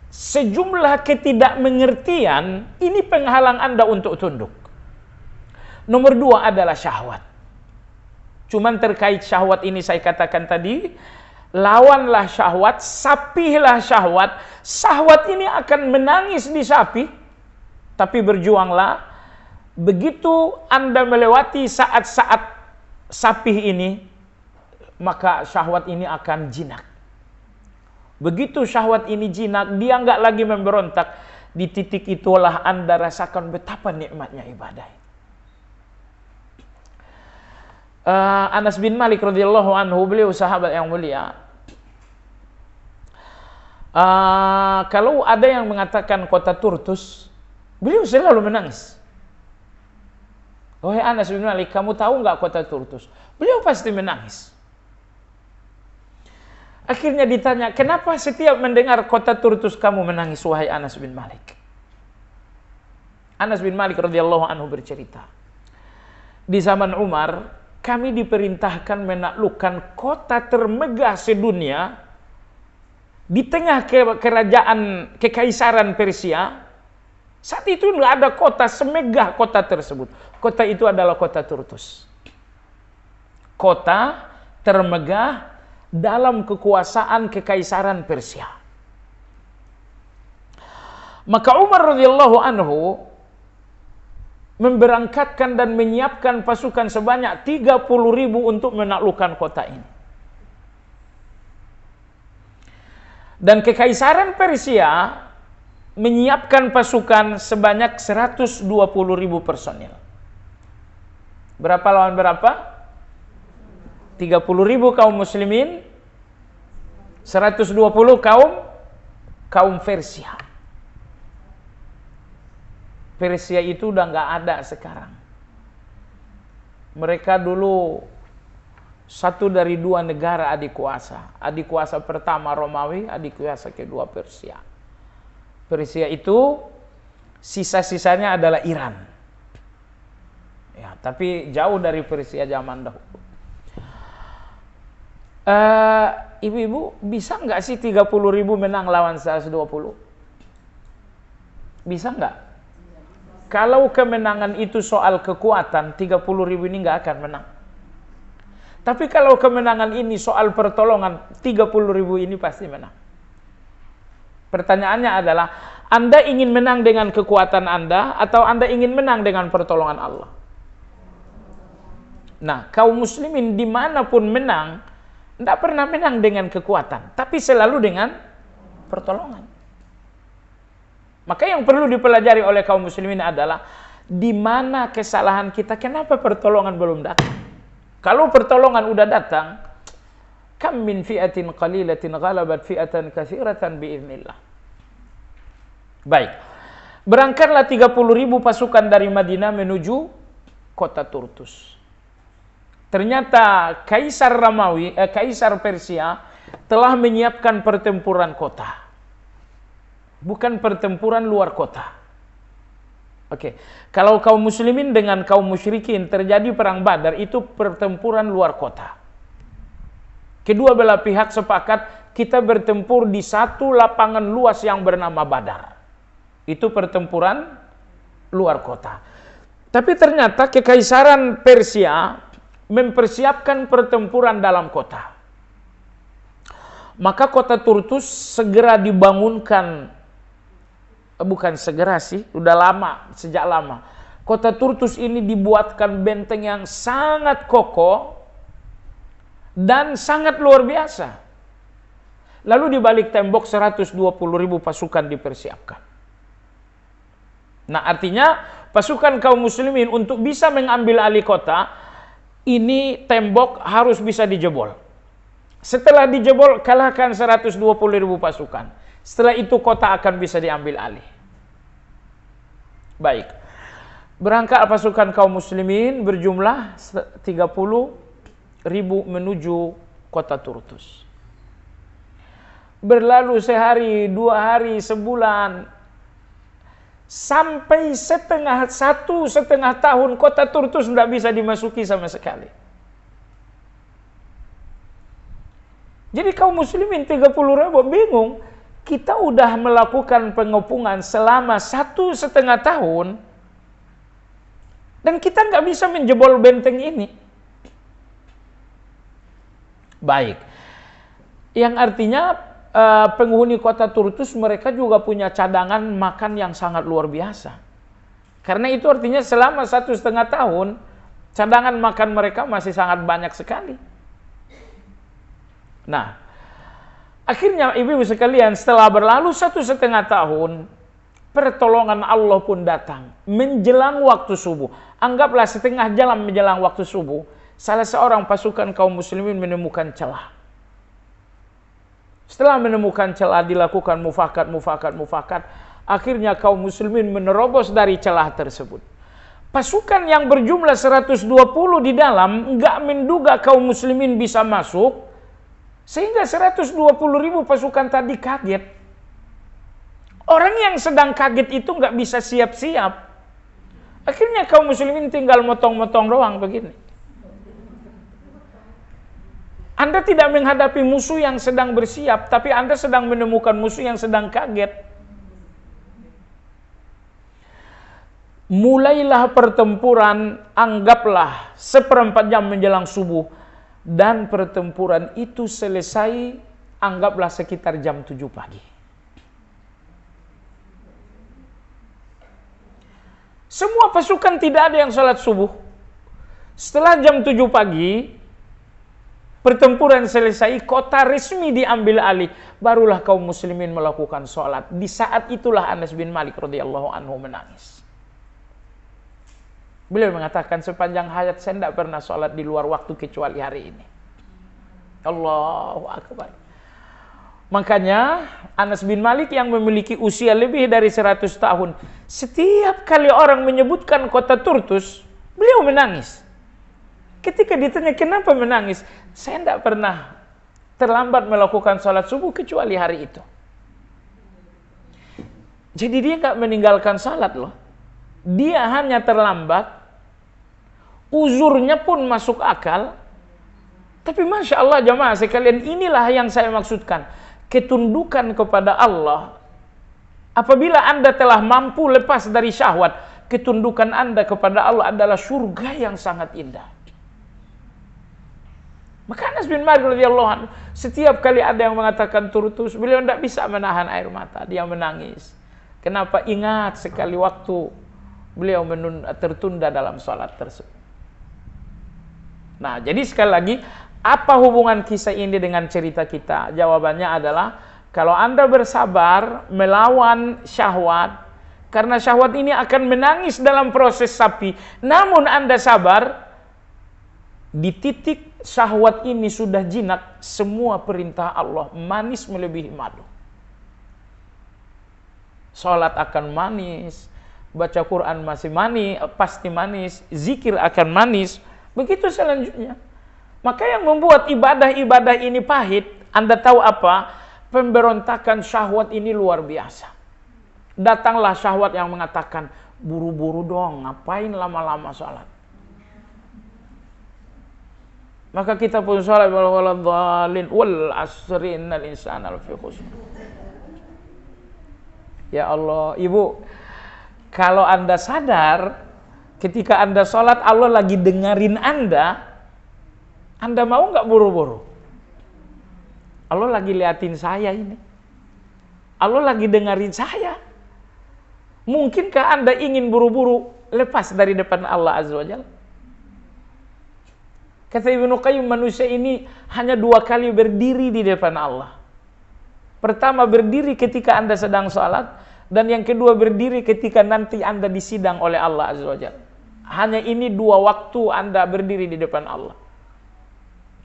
Sejumlah ketidakmengertian, ini penghalang Anda untuk tunduk. Nomor dua adalah syahwat. Cuman terkait syahwat ini saya katakan tadi, lawanlah syahwat, sapilah syahwat. Syahwat ini akan menangis di sapi, tapi berjuanglah. Begitu Anda melewati saat-saat sapi ini, maka syahwat ini akan jinak. Begitu syahwat ini jinak, dia nggak lagi memberontak. Di titik itulah Anda rasakan betapa nikmatnya ibadah. Anas bin Malik radhiyallahu anhu, beliau sahabat yang mulia. Kalau ada yang mengatakan kota Turtus, beliau selalu menangis. Wahai Anas bin Malik, kamu tahu nggak kota Turtus? Beliau pasti menangis. Akhirnya ditanya, kenapa setiap mendengar kota Turtus kamu menangis, wahai Anas bin Malik? Anas bin Malik radhiyallahu anhu bercerita, di zaman Umar, kami diperintahkan menaklukkan kota termegah sedunia di tengah kerajaan kekaisaran Persia. Saat itu nggak ada kota semegah kota tersebut. Kota itu adalah kota Turtus. Kota termegah dalam kekuasaan kekaisaran Persia. Maka Umar radhiyallahu anhu memberangkatkan dan menyiapkan pasukan sebanyak 30.000 untuk menaklukkan kota ini. Dan kekaisaran Persia menyiapkan pasukan sebanyak 120.000 personil. Berapa lawan berapa? 30.000 kaum muslimin, 120 kaum Persia. Persia itu udah nggak ada sekarang. Mereka dulu satu dari dua negara adik kuasa. Adik kuasa pertama Romawi, adik kuasa kedua Persia. Persia itu sisa-sisanya adalah Iran. Ya, tapi jauh dari Persia zaman dahulu. Ibu-ibu, bisa nggak sih 30.000 menang lawan 120? Bisa nggak? Kalau kemenangan itu soal kekuatan, 30.000 ini nggak akan menang. Tapi kalau kemenangan ini soal pertolongan, 30.000 ini pasti menang. Pertanyaannya adalah, Anda ingin menang dengan kekuatan Anda atau Anda ingin menang dengan pertolongan Allah? Nah, kaum muslimin dimanapun menang, tidak pernah menang dengan kekuatan, tapi selalu dengan pertolongan. Maka yang perlu dipelajari oleh kaum muslimin adalah, di mana kesalahan kita, kenapa pertolongan belum datang? Kalau pertolongan udah datang, kam min fi'atin qalilatin ghalabat fi'atan katsiratan biiznillah. Baik. Berangkatlah 30.000 pasukan dari Madinah menuju kota Turtus. Ternyata Kaisar Persia telah menyiapkan pertempuran kota. Bukan pertempuran luar kota. Oke. Kalau kaum muslimin dengan kaum musyrikin terjadi perang Badar, itu pertempuran luar kota. Kedua belah pihak sepakat kita bertempur di satu lapangan luas yang bernama Badar. Itu pertempuran luar kota. Tapi ternyata kekaisaran Persia mempersiapkan pertempuran dalam kota. Maka kota Turtus segera dibangunkan. Bukan segera sih, udah lama, sejak lama. Kota Turtus ini dibuatkan benteng yang sangat kokoh dan sangat luar biasa. Lalu di balik tembok 120.000 pasukan dipersiapkan. Nah, artinya pasukan kaum muslimin untuk bisa mengambil alih kota, ini tembok harus bisa dijebol. Setelah dijebol, kalahkan 120.000 pasukan. Setelah itu kota akan bisa diambil alih. Baik. Berangkat pasukan kaum muslimin berjumlah 30.000 menuju kota Turtus. Berlalu sehari, 2 hari, sebulan, sampai satu setengah tahun kota Turtus tidak bisa dimasuki sama sekali. Jadi kaum muslimin 30.000 bingung. Kita udah melakukan pengepungan selama 1,5 tahun dan kita nggak bisa menjebol benteng ini. Baik. Yang artinya penghuni kota Turtus mereka juga punya cadangan makan yang sangat luar biasa. Karena itu artinya selama 1,5 tahun cadangan makan mereka masih sangat banyak sekali. Nah, akhirnya ibu-ibu sekalian, setelah berlalu 1,5 tahun, pertolongan Allah pun datang menjelang waktu subuh. Anggaplah setengah jalan menjelang waktu subuh, salah seorang pasukan kaum muslimin menemukan celah. Setelah menemukan celah, dilakukan mufakat. Akhirnya kaum muslimin menerobos dari celah tersebut. Pasukan yang berjumlah 120 di dalam nggak menduga kaum muslimin bisa masuk, sehingga 120.000 pasukan tadi kaget. Orang yang sedang kaget itu nggak bisa siap-siap. Akhirnya kaum muslimin tinggal motong-motong doang begini. Anda tidak menghadapi musuh yang sedang bersiap, tapi Anda sedang menemukan musuh yang sedang kaget. Mulailah pertempuran, anggaplah 1/4 jam menjelang subuh, dan pertempuran itu selesai, anggaplah sekitar jam 7 pagi. Semua pasukan tidak ada yang sholat subuh. Setelah jam 7 pagi, pertempuran selesai, kota resmi diambil alih. Barulah kaum muslimin melakukan sholat. Di saat itulah Anas bin Malik radhiyallahu anhu menangis. Beliau mengatakan, sepanjang hayat saya tidak pernah sholat di luar waktu kecuali hari ini. Allahu Akbar. Makanya Anas bin Malik yang memiliki usia lebih dari 100 tahun, setiap kali orang menyebutkan kota Turtus, beliau menangis. Ketika ditanya kenapa menangis, saya tidak pernah terlambat melakukan sholat subuh kecuali hari itu. Jadi dia nggak meninggalkan sholat loh. Dia hanya terlambat, uzurnya pun masuk akal. Tapi Masya Allah jamaah sekalian, inilah yang saya maksudkan. Ketundukan kepada Allah. Apabila Anda telah mampu lepas dari syahwat, ketundukan Anda kepada Allah adalah surga yang sangat indah. Maka Anas bin Malik radhiyallahu anhu, setiap kali ada yang mengatakan Turtus, beliau tidak bisa menahan air mata, dia menangis. Kenapa? Ingat sekali waktu beliau tertunda dalam sholat tersebut. Nah, jadi sekali lagi, apa hubungan kisah ini dengan cerita kita? Jawabannya adalah, kalau Anda bersabar melawan syahwat, karena syahwat ini akan menangis dalam proses sapi, namun Anda sabar, di titik syahwat ini sudah jinak, semua perintah Allah manis melebihi madu. Salat akan manis, baca Quran masih manis, pasti manis, zikir akan manis, begitu selanjutnya. Maka yang membuat ibadah-ibadah ini pahit, Anda tahu apa? Pemberontakan syahwat ini luar biasa. Datanglah syahwat yang mengatakan, buru-buru dong, ngapain lama-lama sholat? Maka kita pun sholat, wal asri innal insana lafi khusr. Ya Allah, Ibu, kalau Anda sadar, ketika Anda sholat, Allah lagi dengerin Anda mau nggak buru-buru? Allah lagi liatin saya ini. Allah lagi dengerin saya. Mungkinkah Anda ingin buru-buru lepas dari depan Allah Azza wa Jalla? Kata Ibnu Qayyim, manusia ini hanya 2 kali berdiri di depan Allah. Pertama berdiri ketika Anda sedang sholat, dan yang kedua berdiri ketika nanti Anda disidang oleh Allah Azza wa Jalla. Hanya ini 2 waktu Anda berdiri di depan Allah.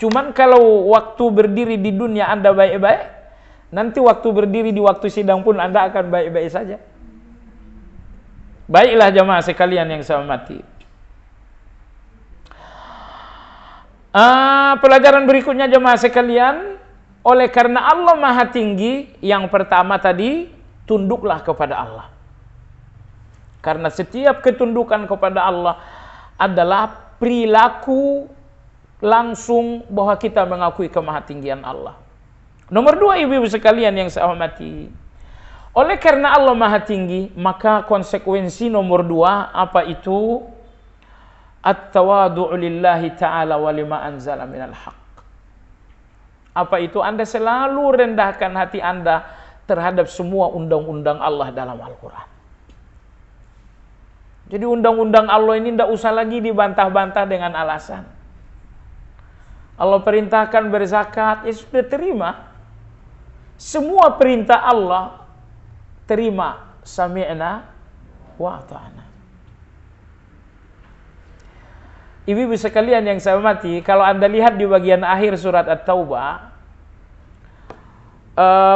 Cuman kalau waktu berdiri di dunia Anda baik-baik, nanti waktu berdiri di waktu sidang pun Anda akan baik-baik saja. Baiklah jamaah sekalian yang saya hormati. Pelajaran berikutnya jemaah sekalian, oleh karena Allah Maha Tinggi, yang pertama tadi, tunduklah kepada Allah. Karena setiap ketundukan kepada Allah adalah perilaku langsung bahwa kita mengakui kemahatinggian Allah. Nomor 2, ibu-ibu sekalian yang saya hormati, oleh karena Allah Maha Tinggi, maka konsekuensi nomor 2 apa itu? At-tawadu'u lillahi ta'ala wa lima anzala minal haq. Apa itu? Anda selalu rendahkan hati Anda terhadap semua undang-undang Allah dalam Al-Quran. Jadi undang-undang Allah ini tidak usah lagi dibantah-bantah dengan alasan. Allah perintahkan berzakat, ya sudah terima. Semua perintah Allah terima. Sami'na wa ata'na. Ibu-ibu sekalian yang saya hormati, kalau Anda lihat di bagian akhir surat At-Taubah,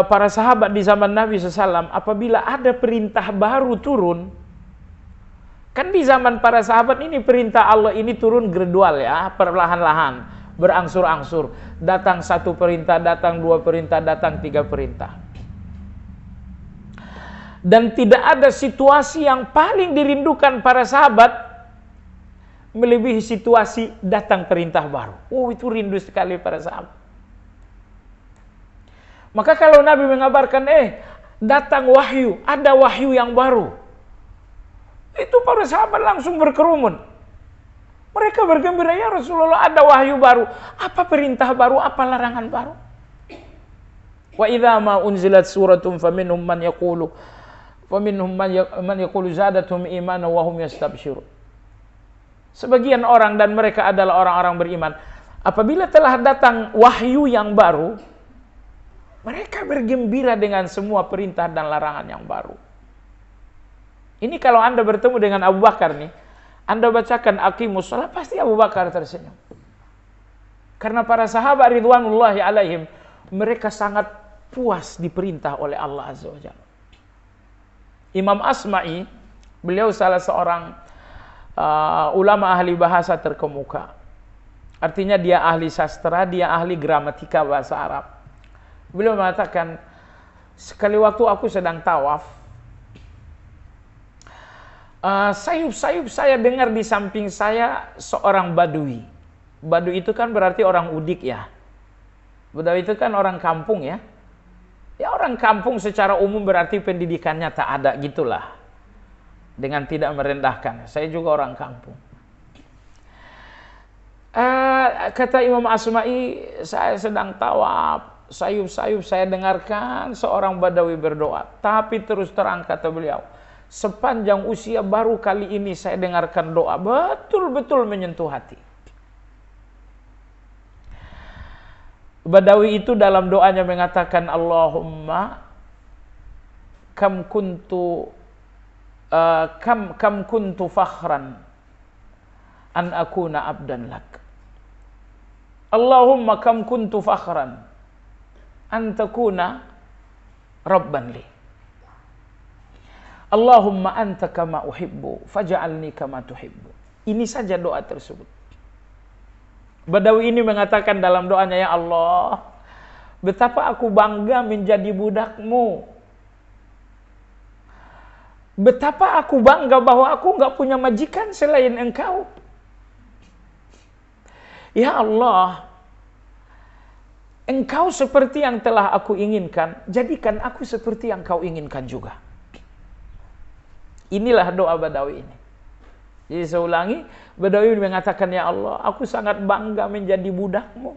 para sahabat di zaman Nabi SAW, apabila ada perintah baru turun, kan di zaman para sahabat ini perintah Allah ini turun gradual ya, perlahan-lahan, berangsur-angsur. Datang satu perintah, datang dua perintah, datang tiga perintah. Dan tidak ada situasi yang paling dirindukan para sahabat melebihi situasi datang perintah baru. Oh, itu rindu sekali para sahabat. Maka kalau Nabi mengabarkan, datang wahyu, ada wahyu yang baru, itu para sahabat langsung berkerumun. Mereka bergembira, ya Rasulullah, ada wahyu baru. Apa perintah baru, apa larangan baru? Wa idza ma unzilat suratun faminhum man yaqulu zadatum imanan wa hum yastabshirun. Sebagian orang, dan mereka adalah orang-orang beriman, apabila telah datang wahyu yang baru, mereka bergembira dengan semua perintah dan larangan yang baru. Ini kalau Anda bertemu dengan Abu Bakar nih, Anda bacakan aqimus shalah, pasti Abu Bakar tersenyum. Karena para sahabat ridwanullahi alaihim, mereka sangat puas diperintah oleh Allah Azza wa Jalla. Imam Asma'i, beliau salah seorang ulama ahli bahasa terkemuka. Artinya dia ahli sastra, dia ahli gramatika bahasa Arab. Beliau mengatakan, sekali waktu aku sedang tawaf, sayup-sayup saya dengar di samping saya seorang badui. Badui itu kan berarti orang udik ya. Badui itu kan orang kampung ya. Ya orang kampung secara umum berarti pendidikannya tak ada gitulah. Dengan tidak merendahkan. Saya juga orang kampung. Kata Imam Asma'i, saya sedang tawaf, sayup-sayup saya dengarkan seorang badawi berdoa. Tapi terus terang kata beliau, sepanjang usia baru kali ini saya dengarkan doa betul-betul menyentuh hati. Badawi itu dalam doanya mengatakan, Allahumma kam kuntu fakhran an akuna abdan lak. Allahumma kam kuntu fakhran an takuna rabban li. Allahumma anta kama uhibbu faj'alni kama tuhibbu. Ini saja doa tersebut. Badawi ini mengatakan dalam doanya, ya Allah, betapa aku bangga menjadi budakmu. Betapa aku bangga bahwa aku enggak punya majikan selain engkau. Ya Allah, engkau seperti yang telah aku inginkan, jadikan aku seperti yang kau inginkan juga. Inilah doa Badawi ini. Jadi saya ulangi, Badawi mengatakan, ya Allah, aku sangat bangga menjadi budakmu.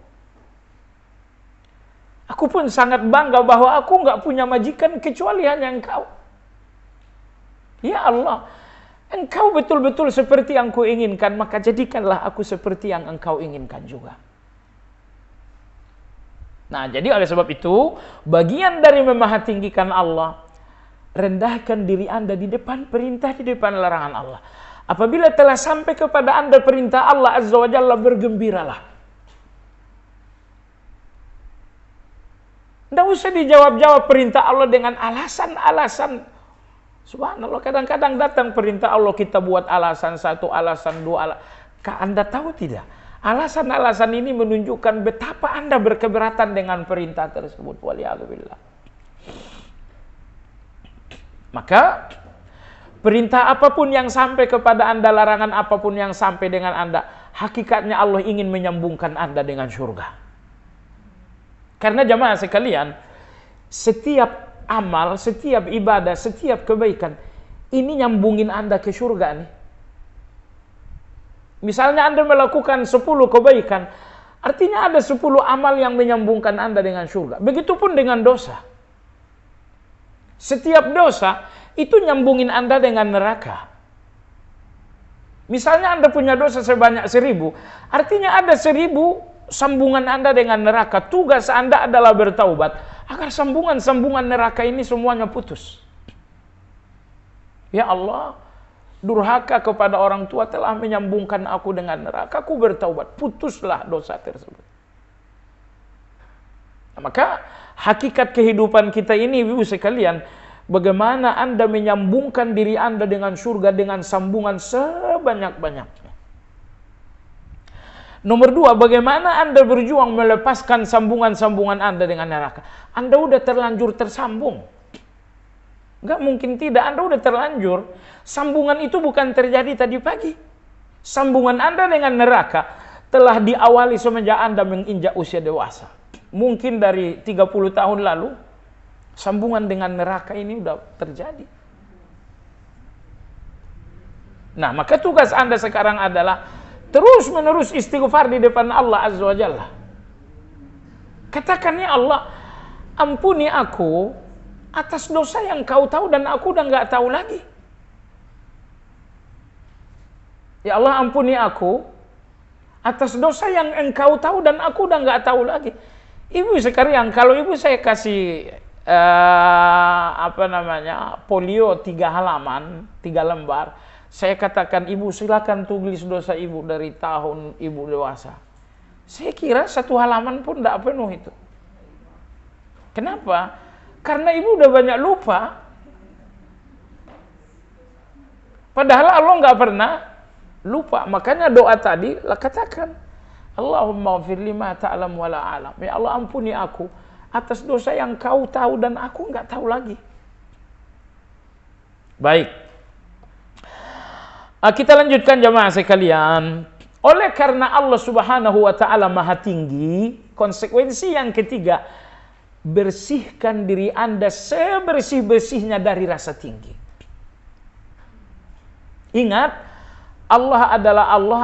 Aku pun sangat bangga bahwa aku enggak punya majikan kecuali hanya engkau. Ya Allah, engkau betul-betul seperti yang ku inginkan, maka jadikanlah aku seperti yang engkau inginkan juga. Nah, jadi oleh sebab itu, bagian dari memahatinggikan Allah, rendahkan diri Anda di depan perintah, di depan larangan Allah. Apabila telah sampai kepada Anda perintah Allah Azza wa Jalla, bergembiralah. Tidak usah dijawab-jawab perintah Allah dengan alasan-alasan. Subhanallah, kadang-kadang datang perintah Allah, kita buat alasan satu, alasan dua. Anda tahu tidak? Alasan-alasan ini menunjukkan betapa Anda berkeberatan dengan perintah tersebut. Waliyahzubillah. Maka perintah apapun yang sampai kepada Anda, larangan apapun yang sampai dengan Anda, hakikatnya Allah ingin menyambungkan Anda dengan surga. Karena jamaah sekalian, setiap amal, setiap ibadah, setiap kebaikan, ini nyambungin Anda ke surga nih. Misalnya Anda melakukan 10 kebaikan, Artinya ada 10 amal yang menyambungkan Anda dengan surga. Begitupun dengan dosa. Setiap dosa itu nyambungin Anda dengan neraka. Misalnya Anda punya dosa sebanyak 1000, artinya ada 1000 sambungan Anda dengan neraka. Tugas Anda adalah bertaubat agar sambungan-sambungan neraka ini semuanya putus. Ya Allah, durhaka kepada orang tua telah menyambungkan aku dengan neraka. Aku bertaubat, putuslah dosa tersebut. Nah, maka hakikat kehidupan kita ini, ibu sekalian, bagaimana Anda menyambungkan diri Anda dengan surga dengan sambungan sebanyak-banyaknya. Nomor 2, bagaimana Anda berjuang melepaskan sambungan-sambungan Anda dengan neraka. Anda udah terlanjur tersambung. Enggak mungkin tidak, Anda udah terlanjur. Sambungan itu bukan terjadi tadi pagi. Sambungan Anda dengan neraka telah diawali semenjak Anda menginjak usia dewasa. Mungkin dari 30 tahun lalu, sambungan dengan neraka ini udah terjadi. Nah, maka tugas Anda sekarang adalah terus-menerus istighfar di depan Allah Azza wa Jalla. Katakan, ya Allah, ampuni aku atas dosa yang kau tahu dan aku udah nggak tahu lagi. Ya Allah, ampuni aku atas dosa yang engkau tahu dan aku udah nggak tahu lagi. Ibu sekalian, kalau ibu saya kasih polio 3 halaman, 3 lembar, saya katakan, ibu silakan tulis dosa ibu dari tahun ibu dewasa. Saya kira 1 halaman pun tidak penuh itu. Kenapa? Karena ibu udah banyak lupa. Padahal Allah nggak pernah lupa. Makanya doa tadi lah katakan, Allahumma ghfir li ma ta'lam wa la a'lam. Ya Allah, ampuni aku atas dosa yang kau tahu dan aku nggak tahu lagi. Baik. Kita lanjutkan jemaah sekalian. Oleh karena Allah Subhanahu wa taala Maha Tinggi, konsekuensi yang ketiga, bersihkan diri Anda sebersih-bersihnya dari rasa tinggi. Ingat, Allah adalah Allah,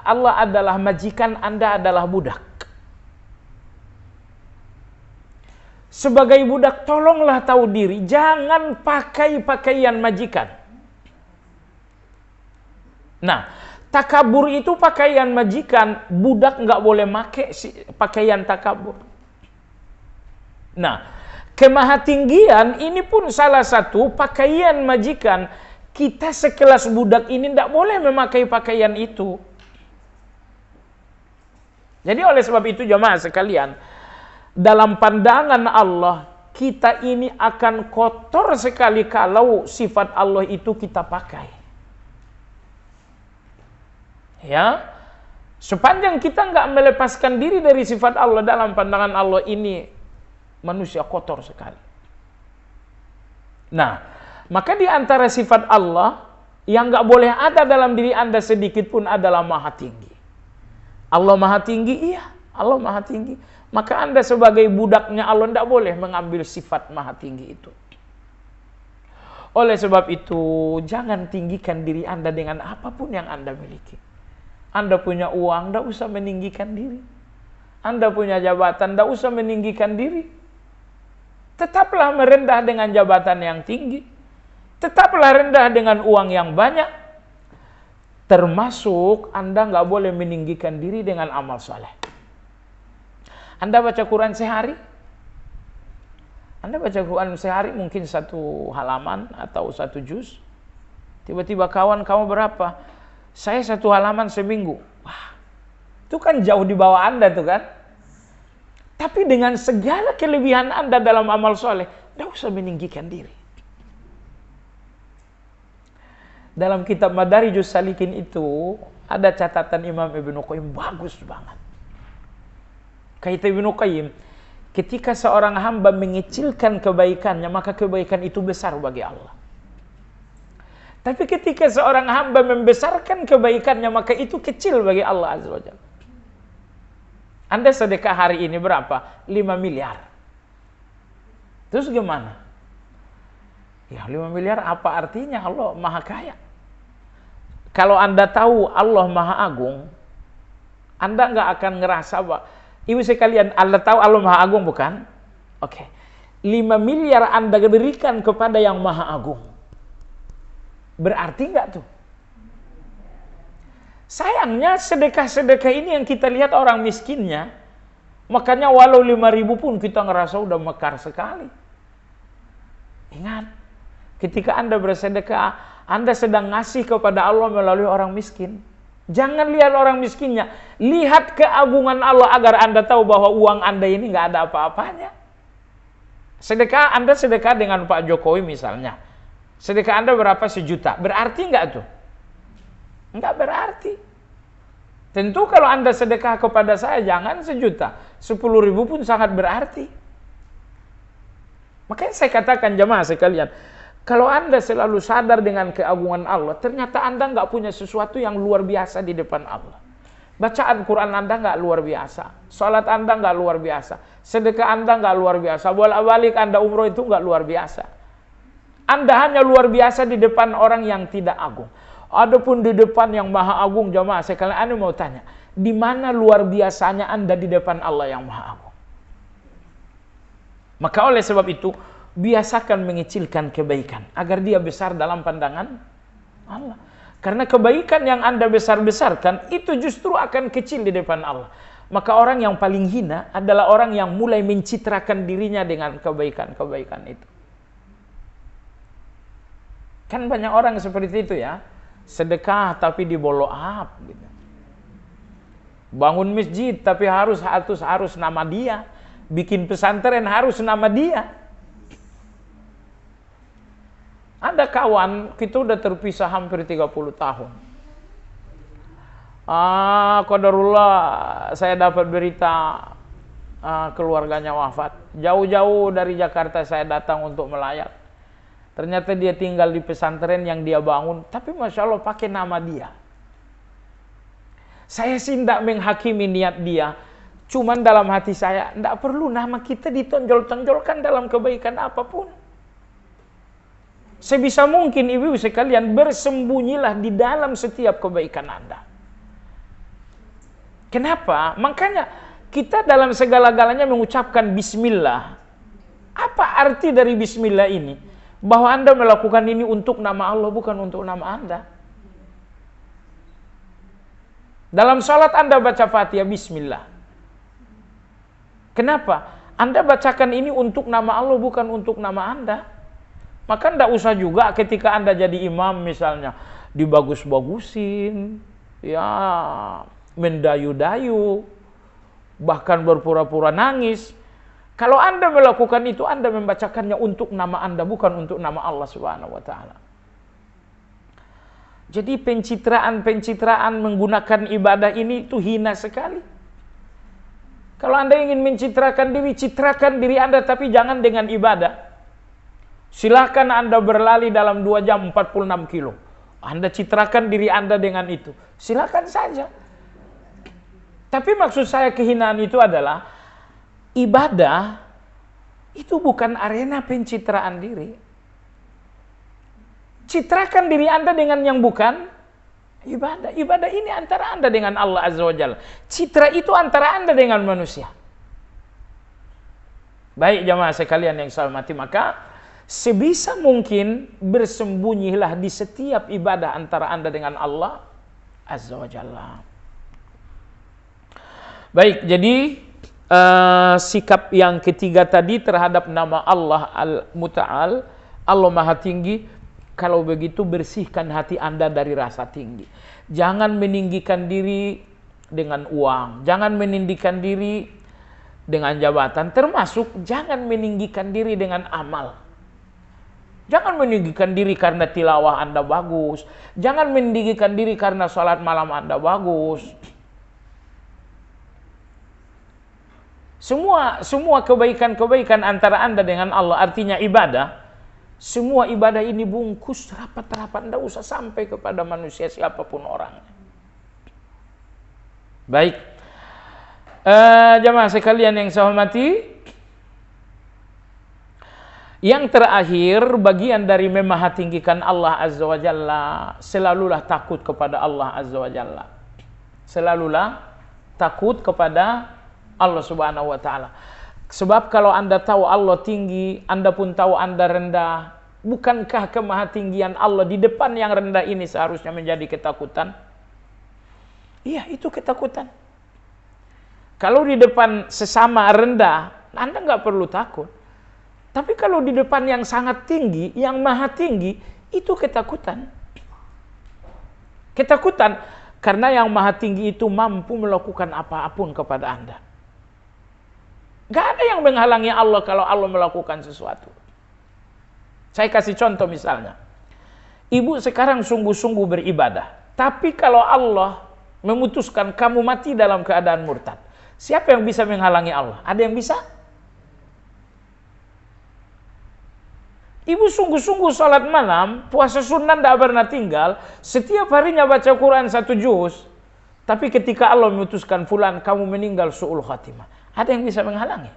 Allah adalah majikan, Anda adalah budak. Sebagai budak, tolonglah tahu diri, jangan pakai pakaian majikan. Nah, takabur itu pakaian majikan, budak nggak boleh pakai pakaian takabur. Nah, kemahatinggian ini pun salah satu pakaian majikan. Kita sekelas budak ini tidak boleh memakai pakaian itu. Jadi oleh sebab itu jemaah sekalian, dalam pandangan Allah, kita ini akan kotor sekali kalau sifat Allah itu kita pakai. Ya, sepanjang kita nggak melepaskan diri dari sifat Allah, dalam pandangan Allah ini manusia kotor sekali. Nah, maka di antara sifat Allah yang nggak boleh ada dalam diri Anda sedikit pun adalah Maha Tinggi. Allah Maha Tinggi, iya, Allah Maha Tinggi. Maka Anda sebagai budaknya Allah tidak boleh mengambil sifat Maha Tinggi itu. Oleh sebab itu, jangan tinggikan diri Anda dengan apapun yang Anda miliki. Anda punya uang, tidak usah meninggikan diri. Anda punya jabatan, tidak usah meninggikan diri. Tetaplah merendah dengan jabatan yang tinggi. Tetaplah rendah dengan uang yang banyak. Termasuk Anda nggak boleh meninggikan diri dengan amal soleh. Anda baca Quran sehari. Anda baca Quran sehari mungkin 1 halaman atau 1 juz. Tiba-tiba kawan kamu berapa? Saya 1 halaman seminggu. Wah, itu kan jauh di bawah Anda tuh kan. Tapi dengan segala kelebihan Anda dalam amal soleh, tidak usah meninggikan diri. Dalam kitab Madarijus Salikin itu, ada catatan Imam Ibnu Qayyim, bagus banget. Kata Ibnu Qayyim, ketika seorang hamba mengecilkan kebaikannya, maka kebaikan itu besar bagi Allah. Tapi ketika seorang hamba membesarkan kebaikannya, maka itu kecil bagi Allah Azza wa Jalla. Anda sedekah hari ini berapa? 5 miliar. Terus gimana? Ya 5 miliar apa artinya? Allah Maha Kaya. Kalau Anda tahu Allah Maha Agung, Anda nggak akan ngerasa bahwa, ibu sekalian, Allah tahu Allah Maha Agung bukan? Oke. 5 miliar Anda berikan kepada yang Maha Agung. Berarti nggak tuh? Sayangnya sedekah-sedekah ini yang kita lihat orang miskinnya, makanya walau 5.000 pun kita ngerasa udah mekar sekali. Ingat, ketika Anda bersedekah, Anda sedang ngasih kepada Allah melalui orang miskin. Jangan lihat orang miskinnya, lihat keagungan Allah agar Anda tahu bahwa uang Anda ini nggak ada apa-apanya. Sedekah, Anda sedekah dengan Pak Jokowi misalnya. Sedekah Anda berapa? 1 juta. Berarti nggak tuh? Enggak berarti. Tentu kalau Anda sedekah kepada saya jangan 1 juta, 10.000 pun sangat berarti. Makanya saya katakan jemaah sekalian, kalau Anda selalu sadar dengan keagungan Allah, ternyata Anda nggak punya sesuatu yang luar biasa di depan Allah. Bacaan Quran Anda nggak luar biasa, salat Anda nggak luar biasa, sedekah Anda nggak luar biasa, bolak-balik Anda umroh itu nggak luar biasa. Anda hanya luar biasa di depan orang yang tidak agung. Adapun di depan yang Maha Agung, jemaah sekalian, Anda mau tanya, di mana luar biasanya Anda di depan Allah yang Maha Agung? Maka oleh sebab itu, biasakan mengecilkan kebaikan agar dia besar dalam pandangan Allah. Karena kebaikan yang Anda besar-besarkan itu justru akan kecil di depan Allah. Maka orang yang paling hina adalah orang yang mulai mencitrakan dirinya dengan kebaikan-kebaikan itu. Kan banyak orang seperti itu ya. Sedekah tapi di follow up gitu. Bangun masjid tapi harus nama dia. Bikin pesantren harus nama dia. Ada kawan, kita udah terpisah hampir 30 tahun. Qadarullah, saya dapat berita keluarganya wafat. Jauh-jauh dari Jakarta saya datang untuk melayat. Ternyata dia tinggal di pesantren yang dia bangun, tapi Masya Allah pakai nama dia. Saya sih tidak menghakimi niat dia, cuman dalam hati saya, tidak perlu nama kita ditonjol-tonjolkan dalam kebaikan apapun. Sebisa mungkin ibu sekalian bersembunyilah di dalam setiap kebaikan Anda. Kenapa? Makanya kita dalam segala-galanya mengucapkan bismillah. Apa arti dari bismillah ini? Bahwa Anda melakukan ini untuk nama Allah, bukan untuk nama Anda. Dalam salat Anda baca Fatihah bismillah. Kenapa? Anda bacakan ini untuk nama Allah, bukan untuk nama Anda. Maka tidak usah juga ketika Anda jadi imam misalnya dibagus-bagusin, ya mendayu-dayu, bahkan berpura-pura nangis. Kalau Anda melakukan itu, Anda membacakannya untuk nama Anda, bukan untuk nama Allah Subhanahu wa Ta'ala. Jadi pencitraan menggunakan ibadah ini itu hina sekali. Kalau Anda ingin mencitrakan diri, citrakan diri Anda, tapi jangan dengan ibadah. Silahkan Anda berlari dalam 2 jam 46 kilo. Anda citrakan diri Anda dengan itu. Silahkan saja. Tapi maksud saya kehinaan itu adalah ibadah itu bukan arena pencitraan diri. Citrakan diri Anda dengan yang bukan ibadah. Ibadah ini antara Anda dengan Allah Azza wa Jalla. Citra itu antara Anda dengan manusia. Baik jamaah sekalian yang saya hormati, maka sebisa mungkin bersembunyilah di setiap ibadah antara Anda dengan Allah Azza wa Jalla. Baik, jadi sikap yang ketiga tadi terhadap nama Allah Al-Muta'al, Allah Maha Tinggi. Kalau begitu bersihkan hati Anda dari rasa tinggi. Jangan meninggikan diri dengan uang, jangan meninggikan diri dengan jabatan, termasuk jangan meninggikan diri dengan amal. Jangan meninggikan diri karena tilawah Anda bagus, jangan meninggikan diri karena sholat malam Anda bagus. Semua kebaikan-kebaikan antara Anda dengan Allah, artinya ibadah. Semua ibadah ini bungkus rapat-rapat, tidak usah sampai kepada manusia siapapun orangnya. Baik, jamaah sekalian yang saya hormati, yang terakhir bagian dari memahatinggikan Allah Azza wa Jalla, selalulah takut kepada Allah Azza wa Jalla. Selalulah takut kepada Allah Subhanahu wa taala. Sebab kalau Anda tahu Allah tinggi, Anda pun tahu Anda rendah. Bukankah kemahatinggian Allah di depan yang rendah ini seharusnya menjadi ketakutan? Iya, itu ketakutan. Kalau di depan sesama rendah, Anda nggak perlu takut. Tapi kalau di depan yang sangat tinggi, yang maha tinggi, itu ketakutan. Ketakutan karena yang maha tinggi itu mampu melakukan apapun kepada Anda. Gak ada yang menghalangi Allah kalau Allah melakukan sesuatu. Saya kasih contoh misalnya. Ibu sekarang sungguh-sungguh beribadah. Tapi kalau Allah memutuskan kamu mati dalam keadaan murtad, siapa yang bisa menghalangi Allah? Ada yang bisa? Ibu sungguh-sungguh sholat malam, puasa sunnah tidak pernah tinggal, setiap harinya baca Quran 1 juz. Tapi ketika Allah memutuskan fulan kamu meninggal su'ul khatimah, ada yang bisa menghalangi?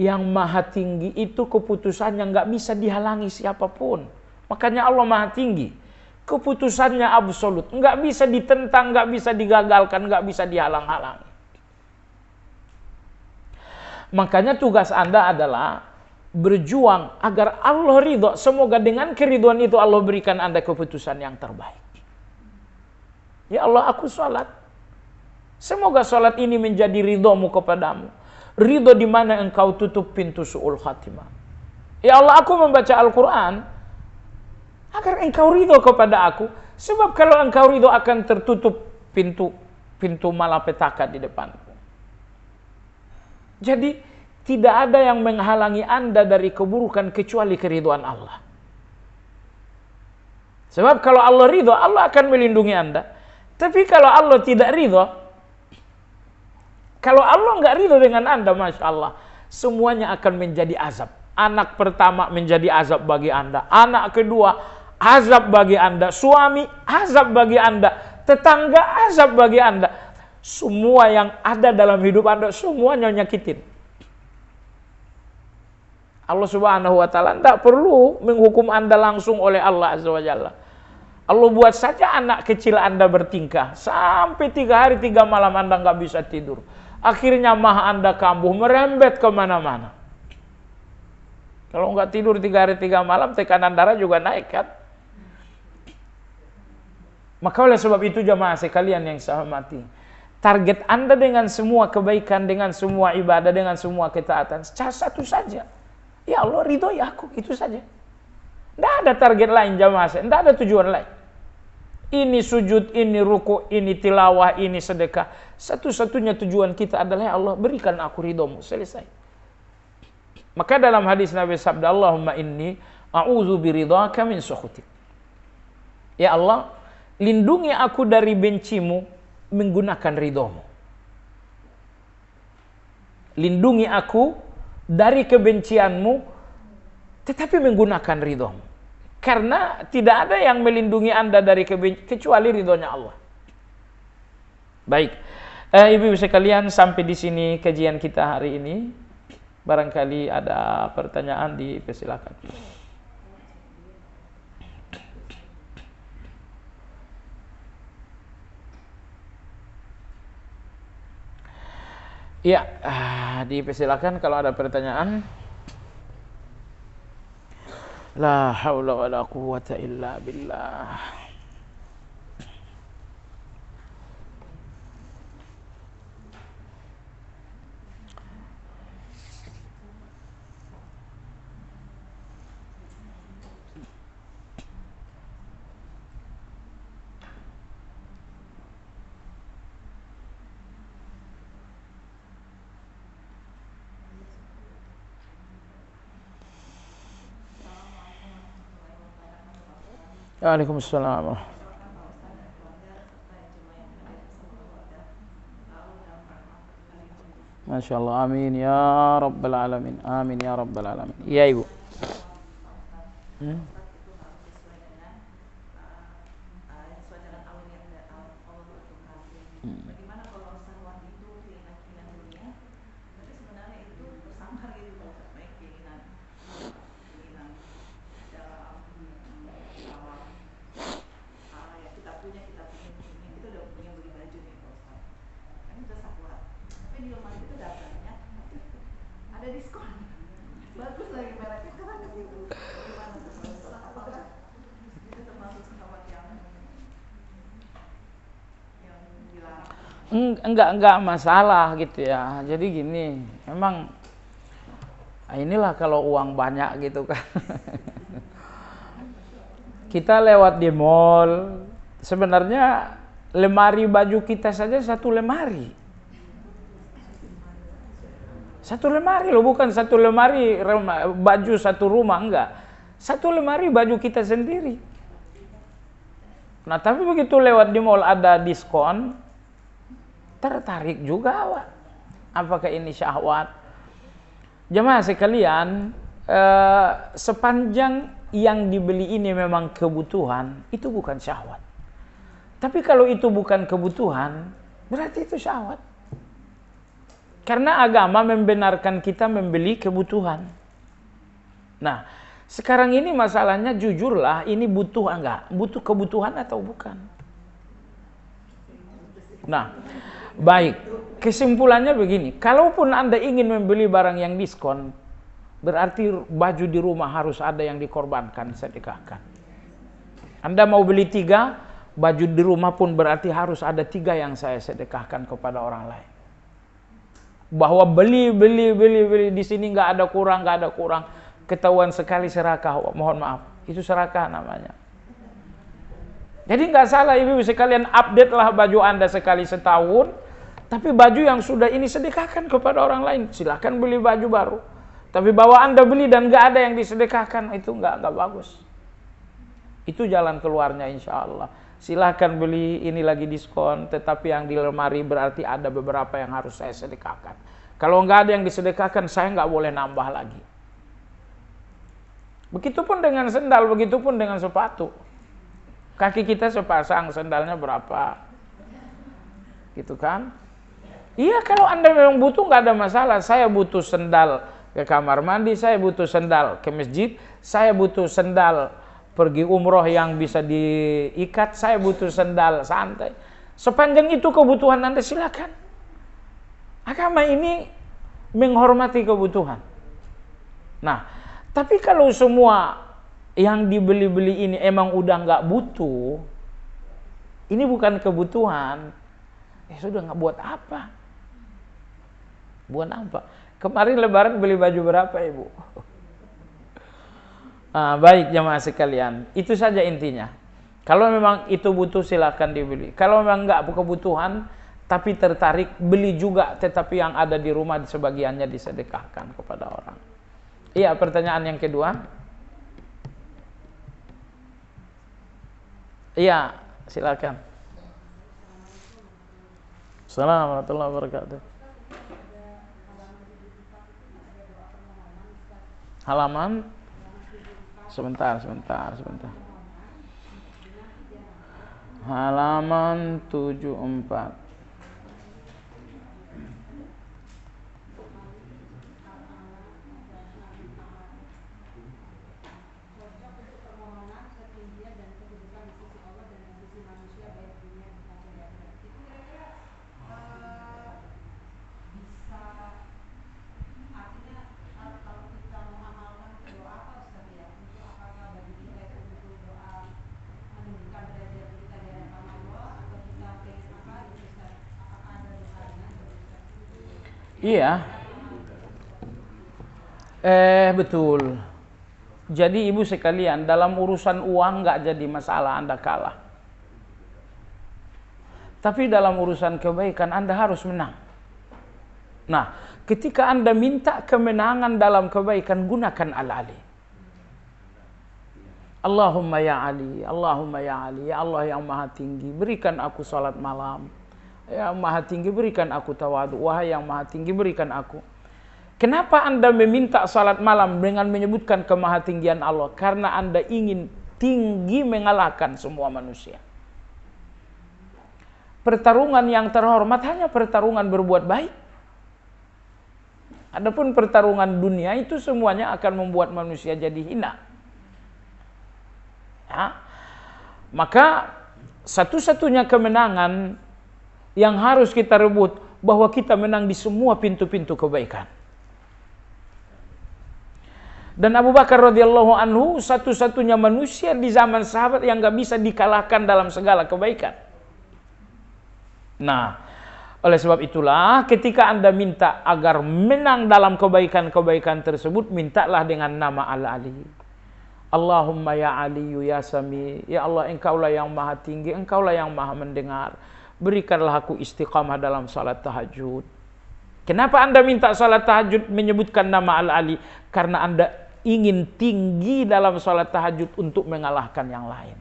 Yang maha tinggi itu keputusannya nggak bisa dihalangi siapapun. Makanya Allah maha tinggi. Keputusannya absolut, nggak bisa ditentang, nggak bisa digagalkan, nggak bisa dihalang-halangi. Makanya tugas Anda adalah berjuang agar Allah ridho. Semoga dengan keridhaan itu Allah berikan Anda keputusan yang terbaik. Ya Allah, aku sholat. Semoga sholat ini menjadi ridhomu kepadamu. Ridho di mana engkau tutup pintu su'ul khatimah. Ya Allah, aku membaca Al-Quran agar engkau ridho kepada aku. Sebab kalau engkau ridho akan tertutup pintu malapetaka di depanku. Jadi tidak ada yang menghalangi Anda dari keburukan kecuali keridhaan Allah. Sebab kalau Allah ridho, Allah akan melindungi Anda. Tapi kalau Allah tidak ridho, kalau Allah nggak ridho dengan Anda, Masya Allah, semuanya akan menjadi azab. Anak pertama menjadi azab bagi Anda. Anak kedua, azab bagi Anda. Suami, azab bagi Anda. Tetangga, azab bagi Anda. Semua yang ada dalam hidup Anda, semuanya nyakitin. Allah Subhanahu wa taala tidak perlu menghukum Anda langsung oleh Allah Azza wa Jalla. Allah buat saja anak kecil Anda bertingkah. Sampai 3 hari 3 malam Anda nggak bisa tidur. Akhirnya mah Anda kambuh, merembet kemana-mana. Kalau nggak tidur 3 hari 3 malam, tekanan darah juga naik kan. Maka oleh sebab itu jamaah sekalian yang saya hormati, target Anda dengan semua kebaikan, dengan semua ibadah, dengan semua ketaatan, satu saja. Ya Allah, ridho ya aku, itu saja. Tidak ada target lain jamaah, tidak ada tujuan lain. Ini sujud, ini ruku, ini tilawah, ini sedekah. Satu-satunya tujuan kita adalah ya Allah, berikan aku ridhomu. Selesai. Maka dalam hadis Nabi sabda, Allahumma inni a'udzu biridhaka min sukhutik. Ya Allah, lindungi aku dari bencimu menggunakan ridhomu. Lindungi aku dari kebencianmu tetapi menggunakan ridhomu. Karena tidak ada yang melindungi Anda dari kebencian kecuali ridhonya Allah. Baik, ibu-ibu sekalian, sampai di sini kajian kita hari ini. Barangkali ada pertanyaan, dipersilakan. Ya, dipersilakan kalau ada pertanyaan. La haula wala quwwata illa billah. Waalaikumsalam. Masya Allah, amin ya rabbal alamin, amin ya rabbal alamin. Iya ibu. Bagaimana kalau syahwat itu keinginan dunia, tapi sebenarnya itu bersamar gitu loh, baik keinginan dalam awal ya kita punya ini, kita udah punya beli baju nih, sampai di rumah itu datangnya ada diskon. Bagus lagi mereknya keren gitu. Gimana tuh? Apakah itu termasuk sahabat yang dilarang? Enggak masalah gitu ya. Jadi gini, memang inilah kalau uang banyak gitu kan. Kita lewat di mall, sebenarnya lemari baju kita saja satu lemari. Satu lemari loh, bukan satu lemari baju satu rumah, enggak. Satu lemari baju kita sendiri. Nah, tapi begitu lewat di mall ada diskon, tertarik juga awak. Apakah ini syahwat? Jemaah sekalian, sepanjang yang dibeli ini memang kebutuhan, itu bukan syahwat. Tapi kalau itu bukan kebutuhan, berarti itu syahwat. Karena agama membenarkan kita membeli kebutuhan. Nah, sekarang ini masalahnya jujurlah, ini butuh enggak? Butuh kebutuhan atau bukan? Nah, baik. Kesimpulannya begini, kalaupun Anda ingin membeli barang yang diskon, berarti baju di rumah harus ada yang dikorbankan, sedekahkan. Anda mau beli 3, baju di rumah pun berarti harus ada 3 yang saya sedekahkan kepada orang lain. Bahwa beli di sini nggak ada kurang, ketahuan sekali serakah, mohon maaf, itu serakah namanya. Jadi nggak salah ibu sekalian, update lah baju Anda sekali setahun, tapi baju yang sudah ini sedekahkan kepada orang lain, silahkan beli baju baru. Tapi bahwa Anda beli dan nggak ada yang disedekahkan, itu nggak bagus. Itu jalan keluarnya insya Allah. Silahkan beli, ini lagi diskon, tetapi yang di lemari berarti ada beberapa yang harus saya sedekahkan. Kalau nggak ada yang disedekahkan, saya nggak boleh nambah lagi. Begitupun dengan sendal, begitupun dengan sepatu. Kaki kita sepasang, sendalnya berapa? Gitu kan? Iya, kalau Anda memang butuh nggak ada masalah. Saya butuh sendal ke kamar mandi, saya butuh sendal ke masjid, saya butuh sendal pergi umroh yang bisa diikat, saya butuh sendal santai. Sepanjang itu kebutuhan Anda, silakan. Agama ini menghormati kebutuhan. Nah, tapi kalau semua yang dibeli-beli ini emang udah nggak butuh, ini bukan kebutuhan, sudah nggak buat apa? Buat apa? Kemarin Lebaran beli baju berapa ibu? Baik jemaah sekalian, itu saja intinya. Kalau memang itu butuh silakan dibeli. Kalau memang nggak kebutuhan tapi tertarik, beli juga, tetapi yang ada di rumah sebagiannya disedekahkan kepada orang. Iya, pertanyaan yang kedua. Iya, silakan. Assalamualaikum warahmatullahi wabarakatuh. Halaman sebentar. Halaman 74. Iya. Betul. Jadi ibu sekalian, dalam urusan uang nggak jadi masalah Anda kalah. Tapi dalam urusan kebaikan Anda harus menang. Nah, ketika Anda minta kemenangan dalam kebaikan, gunakan al-Ali. Allahumma ya Ali, Allahumma ya Ali, ya Allah yang maha tinggi, berikan aku salat malam. Ya maha tinggi, berikan aku tawadu. Wahai yang maha tinggi, berikan aku. Kenapa Anda meminta salat malam dengan menyebutkan kemahatinggian Allah? Karena Anda ingin tinggi mengalahkan semua manusia. Pertarungan yang terhormat hanya pertarungan berbuat baik. Adapun pertarungan dunia itu semuanya akan membuat manusia jadi hina. Ya. Maka satu-satunya kemenangan yang harus kita rebut bahwa kita menang di semua pintu-pintu kebaikan. Dan Abu Bakar radhiyallahu anhu satu-satunya manusia di zaman sahabat yang gak bisa dikalahkan dalam segala kebaikan. Nah, oleh sebab itulah ketika Anda minta agar menang dalam kebaikan-kebaikan tersebut, mintalah dengan nama Al-Ali. Allahumma ya Aliyu ya Sami, ya Allah engkaulah yang maha tinggi, engkaulah yang maha mendengar. Berikanlah aku istiqamah dalam salat tahajud. Kenapa Anda minta salat tahajud menyebutkan nama Al-Ali? Karena Anda ingin tinggi dalam salat tahajud untuk mengalahkan yang lain.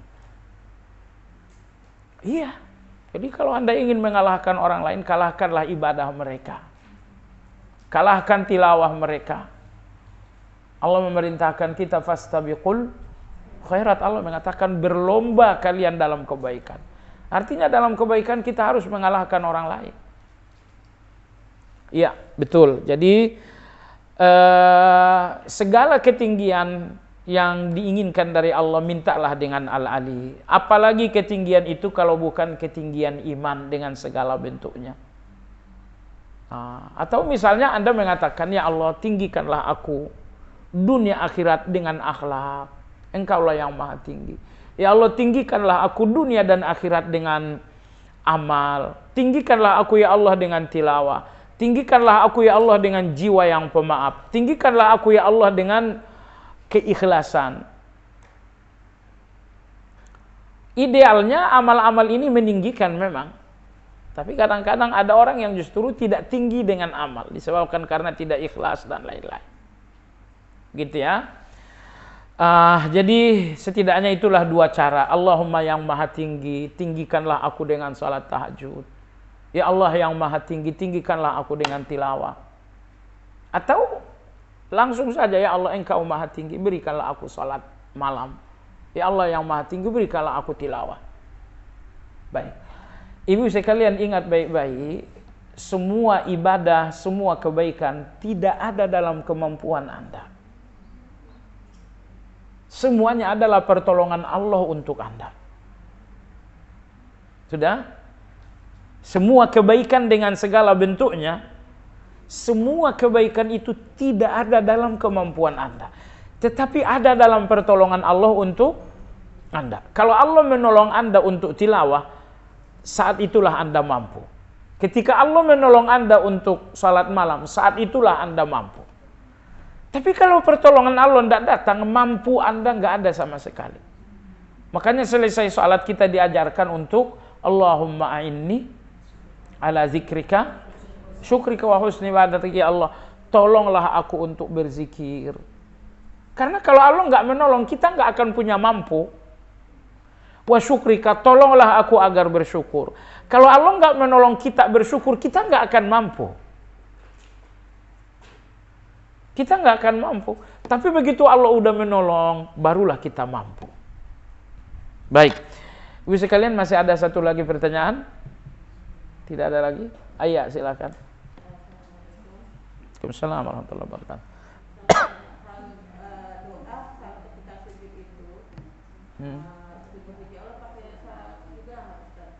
Iya. Jadi kalau Anda ingin mengalahkan orang lain, kalahkanlah ibadah mereka. Kalahkan tilawah mereka. Allah memerintahkan kita fastabiqul khairat. Allah mengatakan berlomba kalian dalam kebaikan. Artinya dalam kebaikan kita harus mengalahkan orang lain. Iya, betul. Jadi segala ketinggian yang diinginkan dari Allah, mintalah dengan Al-Ali. Apalagi ketinggian itu kalau bukan ketinggian iman dengan segala bentuknya. Atau misalnya Anda mengatakan, ya Allah tinggikanlah aku dunia akhirat dengan akhlak. Engkaulah yang maha tinggi. Ya Allah tinggikanlah aku dunia dan akhirat dengan amal. Tinggikanlah aku ya Allah dengan tilawah. Tinggikanlah aku ya Allah dengan jiwa yang pemaaf. Tinggikanlah aku ya Allah dengan keikhlasan. Idealnya amal-amal ini meninggikan memang. Tapi kadang-kadang ada orang yang justru tidak tinggi dengan amal, disebabkan karena tidak ikhlas dan lain-lain. Gitu ya. Jadi setidaknya itulah dua cara. Allahumma yang maha tinggi, tinggikanlah aku dengan salat tahajud. Ya Allah yang maha tinggi, tinggikanlah aku dengan tilawah. Atau langsung saja, ya Allah engkau maha tinggi, berikanlah aku salat malam. Ya Allah yang maha tinggi, berikanlah aku tilawah. Baik. Ibu sekalian ingat baik-baik, semua ibadah, semua kebaikan tidak ada dalam kemampuan Anda. Semuanya adalah pertolongan Allah untuk Anda. Sudah? Semua kebaikan dengan segala bentuknya, semua kebaikan itu tidak ada dalam kemampuan Anda, tetapi ada dalam pertolongan Allah untuk Anda. Kalau Allah menolong Anda untuk tilawah, saat itulah Anda mampu. Ketika Allah menolong Anda untuk salat malam, saat itulah Anda mampu. Tapi kalau pertolongan Allah tidak datang, mampu Anda nggak ada sama sekali. Makanya selesai salat kita diajarkan untuk Allahumma a'inni ala zikrika syukrika wa husni ibadatika, ya Allah tolonglah aku untuk berzikir. Karena kalau Allah nggak menolong, kita nggak akan punya mampu. Wa syukrika, tolonglah aku agar bersyukur. Kalau Allah nggak menolong kita bersyukur, kita nggak akan mampu. Kita nggak akan mampu. Tapi begitu Allah udah menolong, barulah kita mampu. Baik. Ibu sekalian, masih ada satu lagi pertanyaan? Tidak ada lagi? Ayah, silakan. Waalaikumsalam warahmatullahi wabarakatuh. Doa saat ketika sujud itu, sujud Allah pakai salat juga nggak, Ustaz?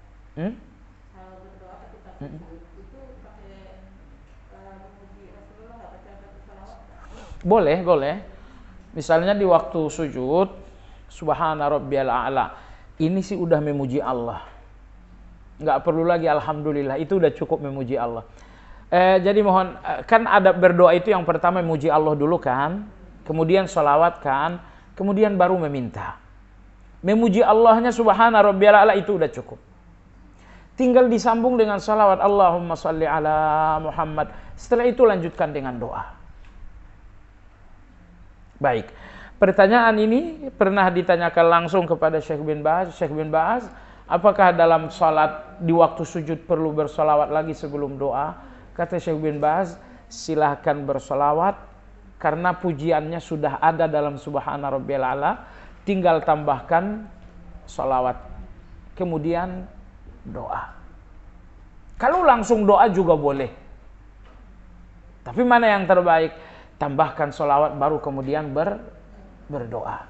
Kalau berdoa ketika sujud itu pakai memuji Rasulullah nggak, baca satu salawat? Boleh, boleh. Misalnya di waktu sujud, Subhana rabbiyal a'la. Ini sih udah memuji Allah. Nggak perlu lagi alhamdulillah, itu udah cukup memuji Allah. Jadi mohon, kan ada berdoa itu yang pertama memuji Allah dulu kan, kemudian sholawat kan, kemudian baru meminta. Memuji Allahnya Subhana rabbiyal a'la itu udah cukup. Tinggal disambung dengan sholawat Allahumma sholli ala Muhammad. Setelah itu lanjutkan dengan doa. Baik. Pertanyaan ini pernah ditanyakan langsung kepada Syekh bin Baz. Syekh bin Baz, apakah dalam salat di waktu sujud perlu bersolawat lagi sebelum doa? Kata Syekh bin Baz, silahkan bersolawat karena pujiannya sudah ada dalam Subhana rabbiyal a'la, tinggal tambahkan solawat, kemudian doa. Kalau langsung doa juga boleh, tapi mana yang terbaik? Tambahkan solawat baru kemudian berdoa.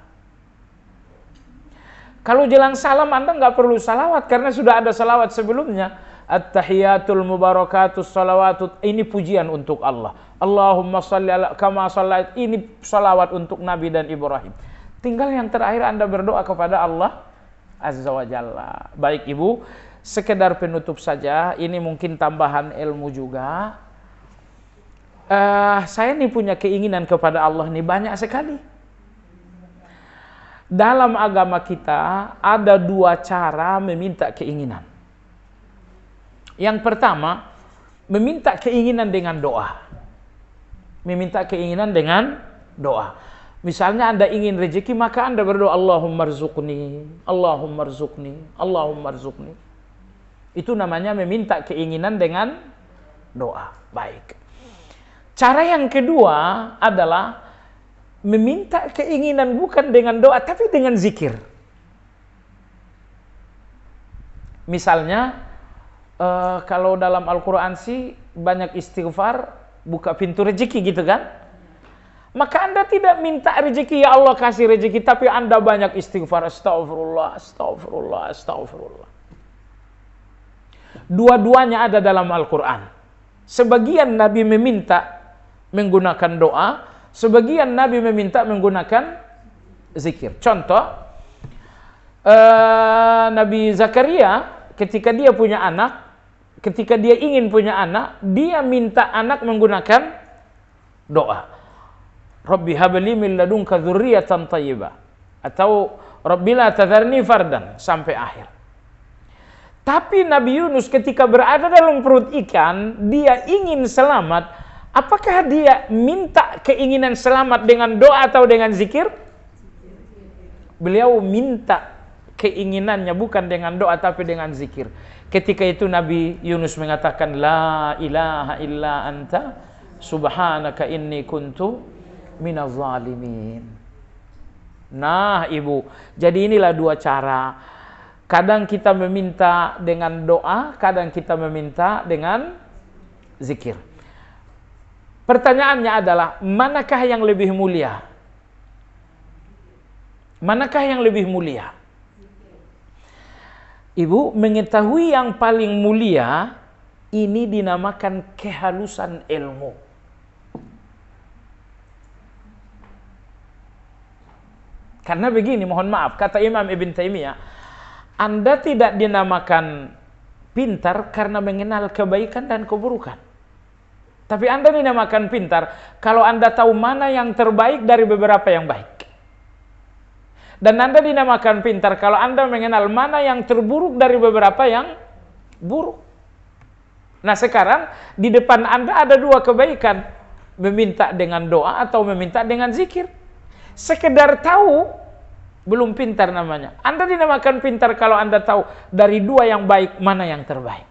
Kalau jelang salam Anda nggak perlu salawat karena sudah ada salawat sebelumnya. At-tahiyatul mubarakatus salawatut, ini pujian untuk Allah. Allahumma shalli ala kama shallait, ini salawat untuk Nabi dan Ibrahim. Tinggal yang terakhir Anda berdoa kepada Allah Azza wa Jalla. Baik Ibu, sekedar penutup saja, ini mungkin tambahan ilmu juga. Saya nih punya keinginan kepada Allah nih banyak sekali. Dalam agama kita ada dua cara meminta keinginan. Yang pertama, meminta keinginan dengan doa. Meminta keinginan dengan doa. Misalnya Anda ingin rezeki, maka Anda berdoa, Allahumma rzuqni, Allahumma rzuqni, Allahumma rzuqni. Itu namanya meminta keinginan dengan doa. Baik. Cara yang kedua adalah meminta keinginan bukan dengan doa, tapi dengan zikir. Misalnya, kalau dalam Al-Quran sih banyak istighfar, buka pintu rezeki gitu kan. Maka Anda tidak minta rezeki, ya Allah kasih rezeki, tapi Anda banyak istighfar, astagfirullah, astagfirullah, astagfirullah. Dua-duanya ada dalam Al-Quran. Sebagian Nabi meminta menggunakan doa, sebagian Nabi meminta menggunakan zikir. Contoh, Nabi Zakaria ketika dia punya anak, ketika dia ingin punya anak, dia minta anak menggunakan doa. Rabbi habli min ladunka dzurriyyatan thayyibah, atau Rabbi la tadharni fardan, sampai akhir. Tapi Nabi Yunus ketika berada dalam perut ikan, dia ingin selamat. Apakah dia minta keinginan selamat dengan doa atau dengan zikir? Beliau minta keinginannya bukan dengan doa tapi dengan zikir. Ketika itu Nabi Yunus mengatakan, La ilaha illa anta subhanaka inni kuntu minaz zalimin. Nah Ibu, jadi inilah dua cara. Kadang kita meminta dengan doa, kadang kita meminta dengan zikir. Pertanyaannya adalah, manakah yang lebih mulia? Manakah yang lebih mulia? Ibu, mengetahui yang paling mulia, ini dinamakan kehalusan ilmu. Karena begini, mohon maaf, kata Imam Ibn Taimiyah, Anda tidak dinamakan pintar karena mengenal kebaikan dan keburukan. Tapi Anda dinamakan pintar kalau Anda tahu mana yang terbaik dari beberapa yang baik. Dan Anda dinamakan pintar kalau Anda mengenal mana yang terburuk dari beberapa yang buruk. Nah sekarang di depan Anda ada dua kebaikan. Meminta dengan doa atau meminta dengan zikir. Sekedar tahu, belum pintar namanya. Anda dinamakan pintar kalau Anda tahu dari dua yang baik mana yang terbaik.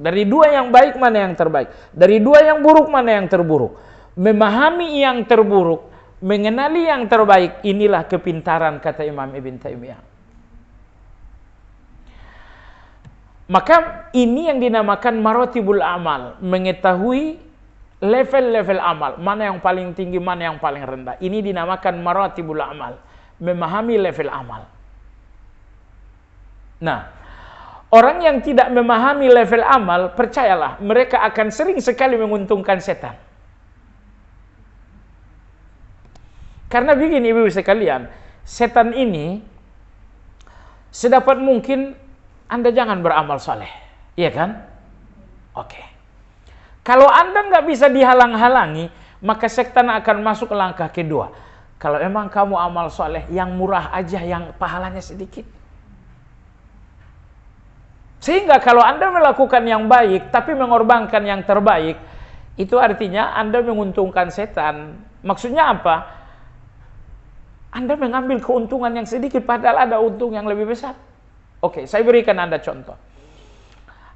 Dari dua yang baik mana yang terbaik. Dari dua yang buruk mana yang terburuk. Memahami yang terburuk, mengenali yang terbaik, inilah kepintaran kata Imam Ibn Taimiyah. Maka ini yang dinamakan maratibul amal, mengetahui level-level amal, mana yang paling tinggi, mana yang paling rendah. Ini dinamakan maratibul amal, memahami level amal. Nah, orang yang tidak memahami level amal, percayalah, mereka akan sering sekali menguntungkan setan. Karena begini ibu sekalian, setan ini sedapat mungkin Anda jangan beramal saleh, iya kan? Oke. Kalau Anda nggak bisa dihalang-halangi, maka setan akan masuk ke langkah kedua. Kalau emang kamu amal saleh, yang murah aja, yang pahalanya sedikit. Sehingga kalau Anda melakukan yang baik, tapi mengorbankan yang terbaik, itu artinya Anda menguntungkan setan. Maksudnya apa? Anda mengambil keuntungan yang sedikit, padahal ada untung yang lebih besar. Oke, saya berikan Anda contoh.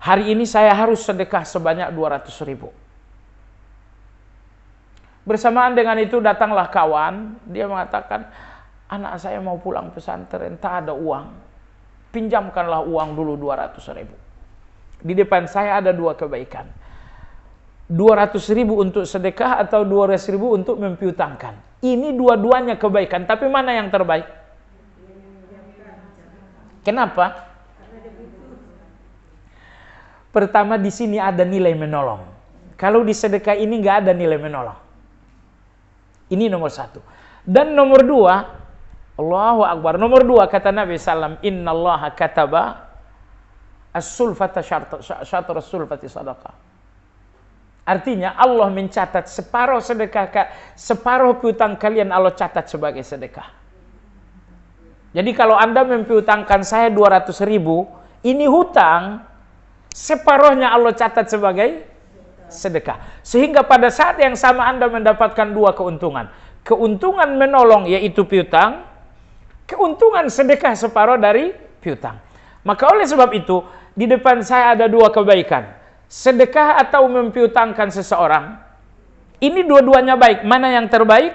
Hari ini saya harus sedekah sebanyak 200.000. Bersamaan dengan itu datanglah kawan, dia mengatakan, anak saya mau pulang pesantren, tak ada uang. Pinjamkanlah uang dulu 200.000. Di depan saya ada dua kebaikan. 200.000 untuk sedekah atau 200.000 untuk mempiutangkan. Ini dua-duanya kebaikan, tapi mana yang terbaik? Kenapa? Pertama, di sini ada nilai menolong. Kalau di sedekah ini nggak ada nilai menolong. Ini nomor satu. Dan nomor dua, Allahu Akbar. Nomor dua, kata Nabi SAW, Inna allaha kataba as-sulfata syatra sulfati sadaqah. Artinya Allah mencatat separuh sedekah, separuh piutang kalian Allah catat sebagai sedekah. Jadi kalau Anda mempiutangkan saya 200.000, ini hutang, separuhnya Allah catat sebagai sedekah. Sehingga pada saat yang sama Anda mendapatkan dua keuntungan. Keuntungan menolong yaitu piutang, keuntungan sedekah separuh dari piutang. Maka oleh sebab itu, di depan saya ada dua kebaikan. Sedekah atau mempiutangkan seseorang. Ini dua-duanya baik. Mana yang terbaik?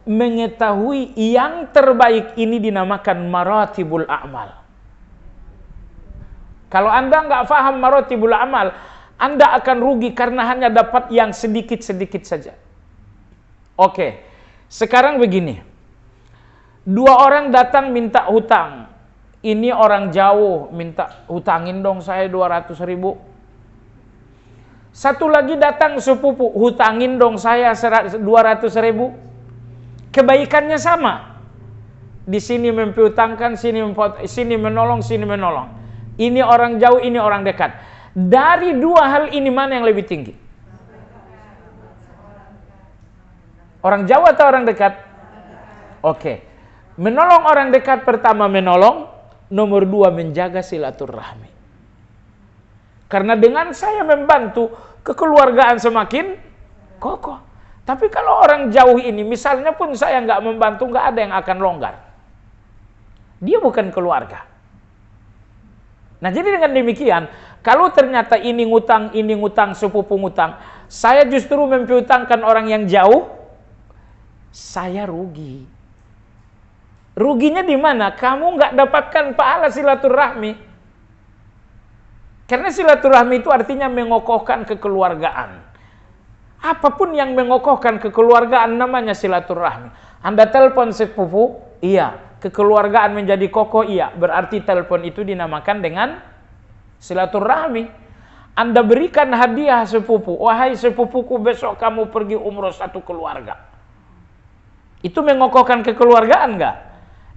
Mengetahui yang terbaik ini dinamakan maratibul a'mal. Kalau Anda nggak paham maratibul a'mal, Anda akan rugi karena hanya dapat yang sedikit-sedikit saja. Oke, sekarang begini. Dua orang datang minta hutang. Ini orang jauh minta hutangin dong saya 200.000. Satu lagi datang sepupu, hutangin dong saya 200.000. Kebaikannya sama. Di sini mempiutangkan, sini menolong, sini menolong. Ini orang jauh, ini orang dekat. Dari dua hal ini mana yang lebih tinggi? Orang jauh atau orang dekat? Oke. Menolong orang dekat pertama menolong, nomor dua menjaga silaturahmi. Karena dengan saya membantu, kekeluargaan semakin kokoh. Tapi kalau orang jauh ini, misalnya pun saya nggak membantu, nggak ada yang akan longgar. Dia bukan keluarga. Nah jadi dengan demikian, kalau ternyata ini ngutang, sepupu ngutang, saya justru mempiutangkan orang yang jauh, saya rugi. Ruginya di mana? Kamu nggak dapatkan pahala silaturahmi. Karena silaturahmi itu artinya mengokohkan kekeluargaan. Apapun yang mengokohkan kekeluargaan namanya silaturahmi. Anda telepon sepupu, iya. Kekeluargaan menjadi kokoh, iya. Berarti telepon itu dinamakan dengan silaturahmi. Anda berikan hadiah sepupu. Wahai sepupuku, besok kamu pergi umroh satu keluarga. Itu mengokohkan kekeluargaan enggak?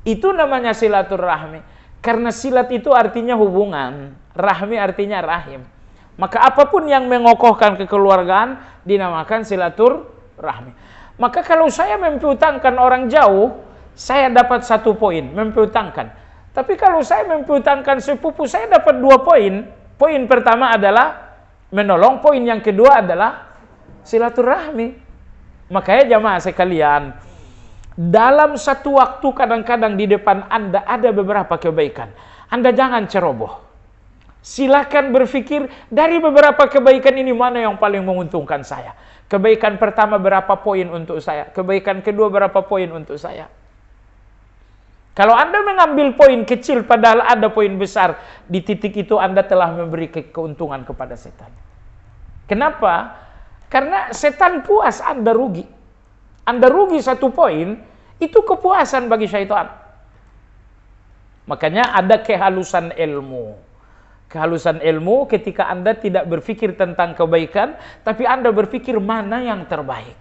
Itu namanya silaturahmi. Karena silat itu artinya hubungan. Rahmi artinya rahim. Maka apapun yang mengokohkan kekeluargaan dinamakan silaturahmi. Maka kalau saya mempiutangkan orang jauh, saya dapat 1 poin, mempiutangkan. Tapi kalau saya mempiutangkan sepupu, saya dapat 2 poin. Poin pertama adalah menolong, poin yang kedua adalah silaturahmi. Makanya jamaah sekalian, dalam satu waktu kadang-kadang di depan Anda ada beberapa kebaikan. Anda jangan ceroboh. Silakan berpikir dari beberapa kebaikan ini mana yang paling menguntungkan saya. Kebaikan pertama berapa poin untuk saya. Kebaikan kedua berapa poin untuk saya. Kalau Anda mengambil poin kecil padahal ada poin besar, di titik itu Anda telah memberi keuntungan kepada setan. Kenapa? Karena setan puas Anda rugi. Anda rugi 1 poin, itu kepuasan bagi syaitan. Makanya ada kehalusan ilmu. Kehalusan ilmu ketika Anda tidak berpikir tentang kebaikan, tapi Anda berpikir mana yang terbaik.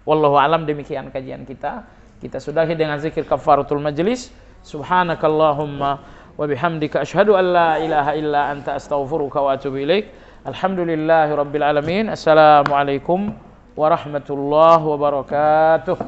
Wallahu alam, demikian kajian kita. Kita sudahi dengan zikir kafaratul majlis. Subhanakallahumma wa bihamdika asyhadu an la ilaha illa anta astaghfiruka wa atubu ilaik. Alhamdulillahirabbil alamin. Assalamualaikum warahmatullahi wabarakatuh.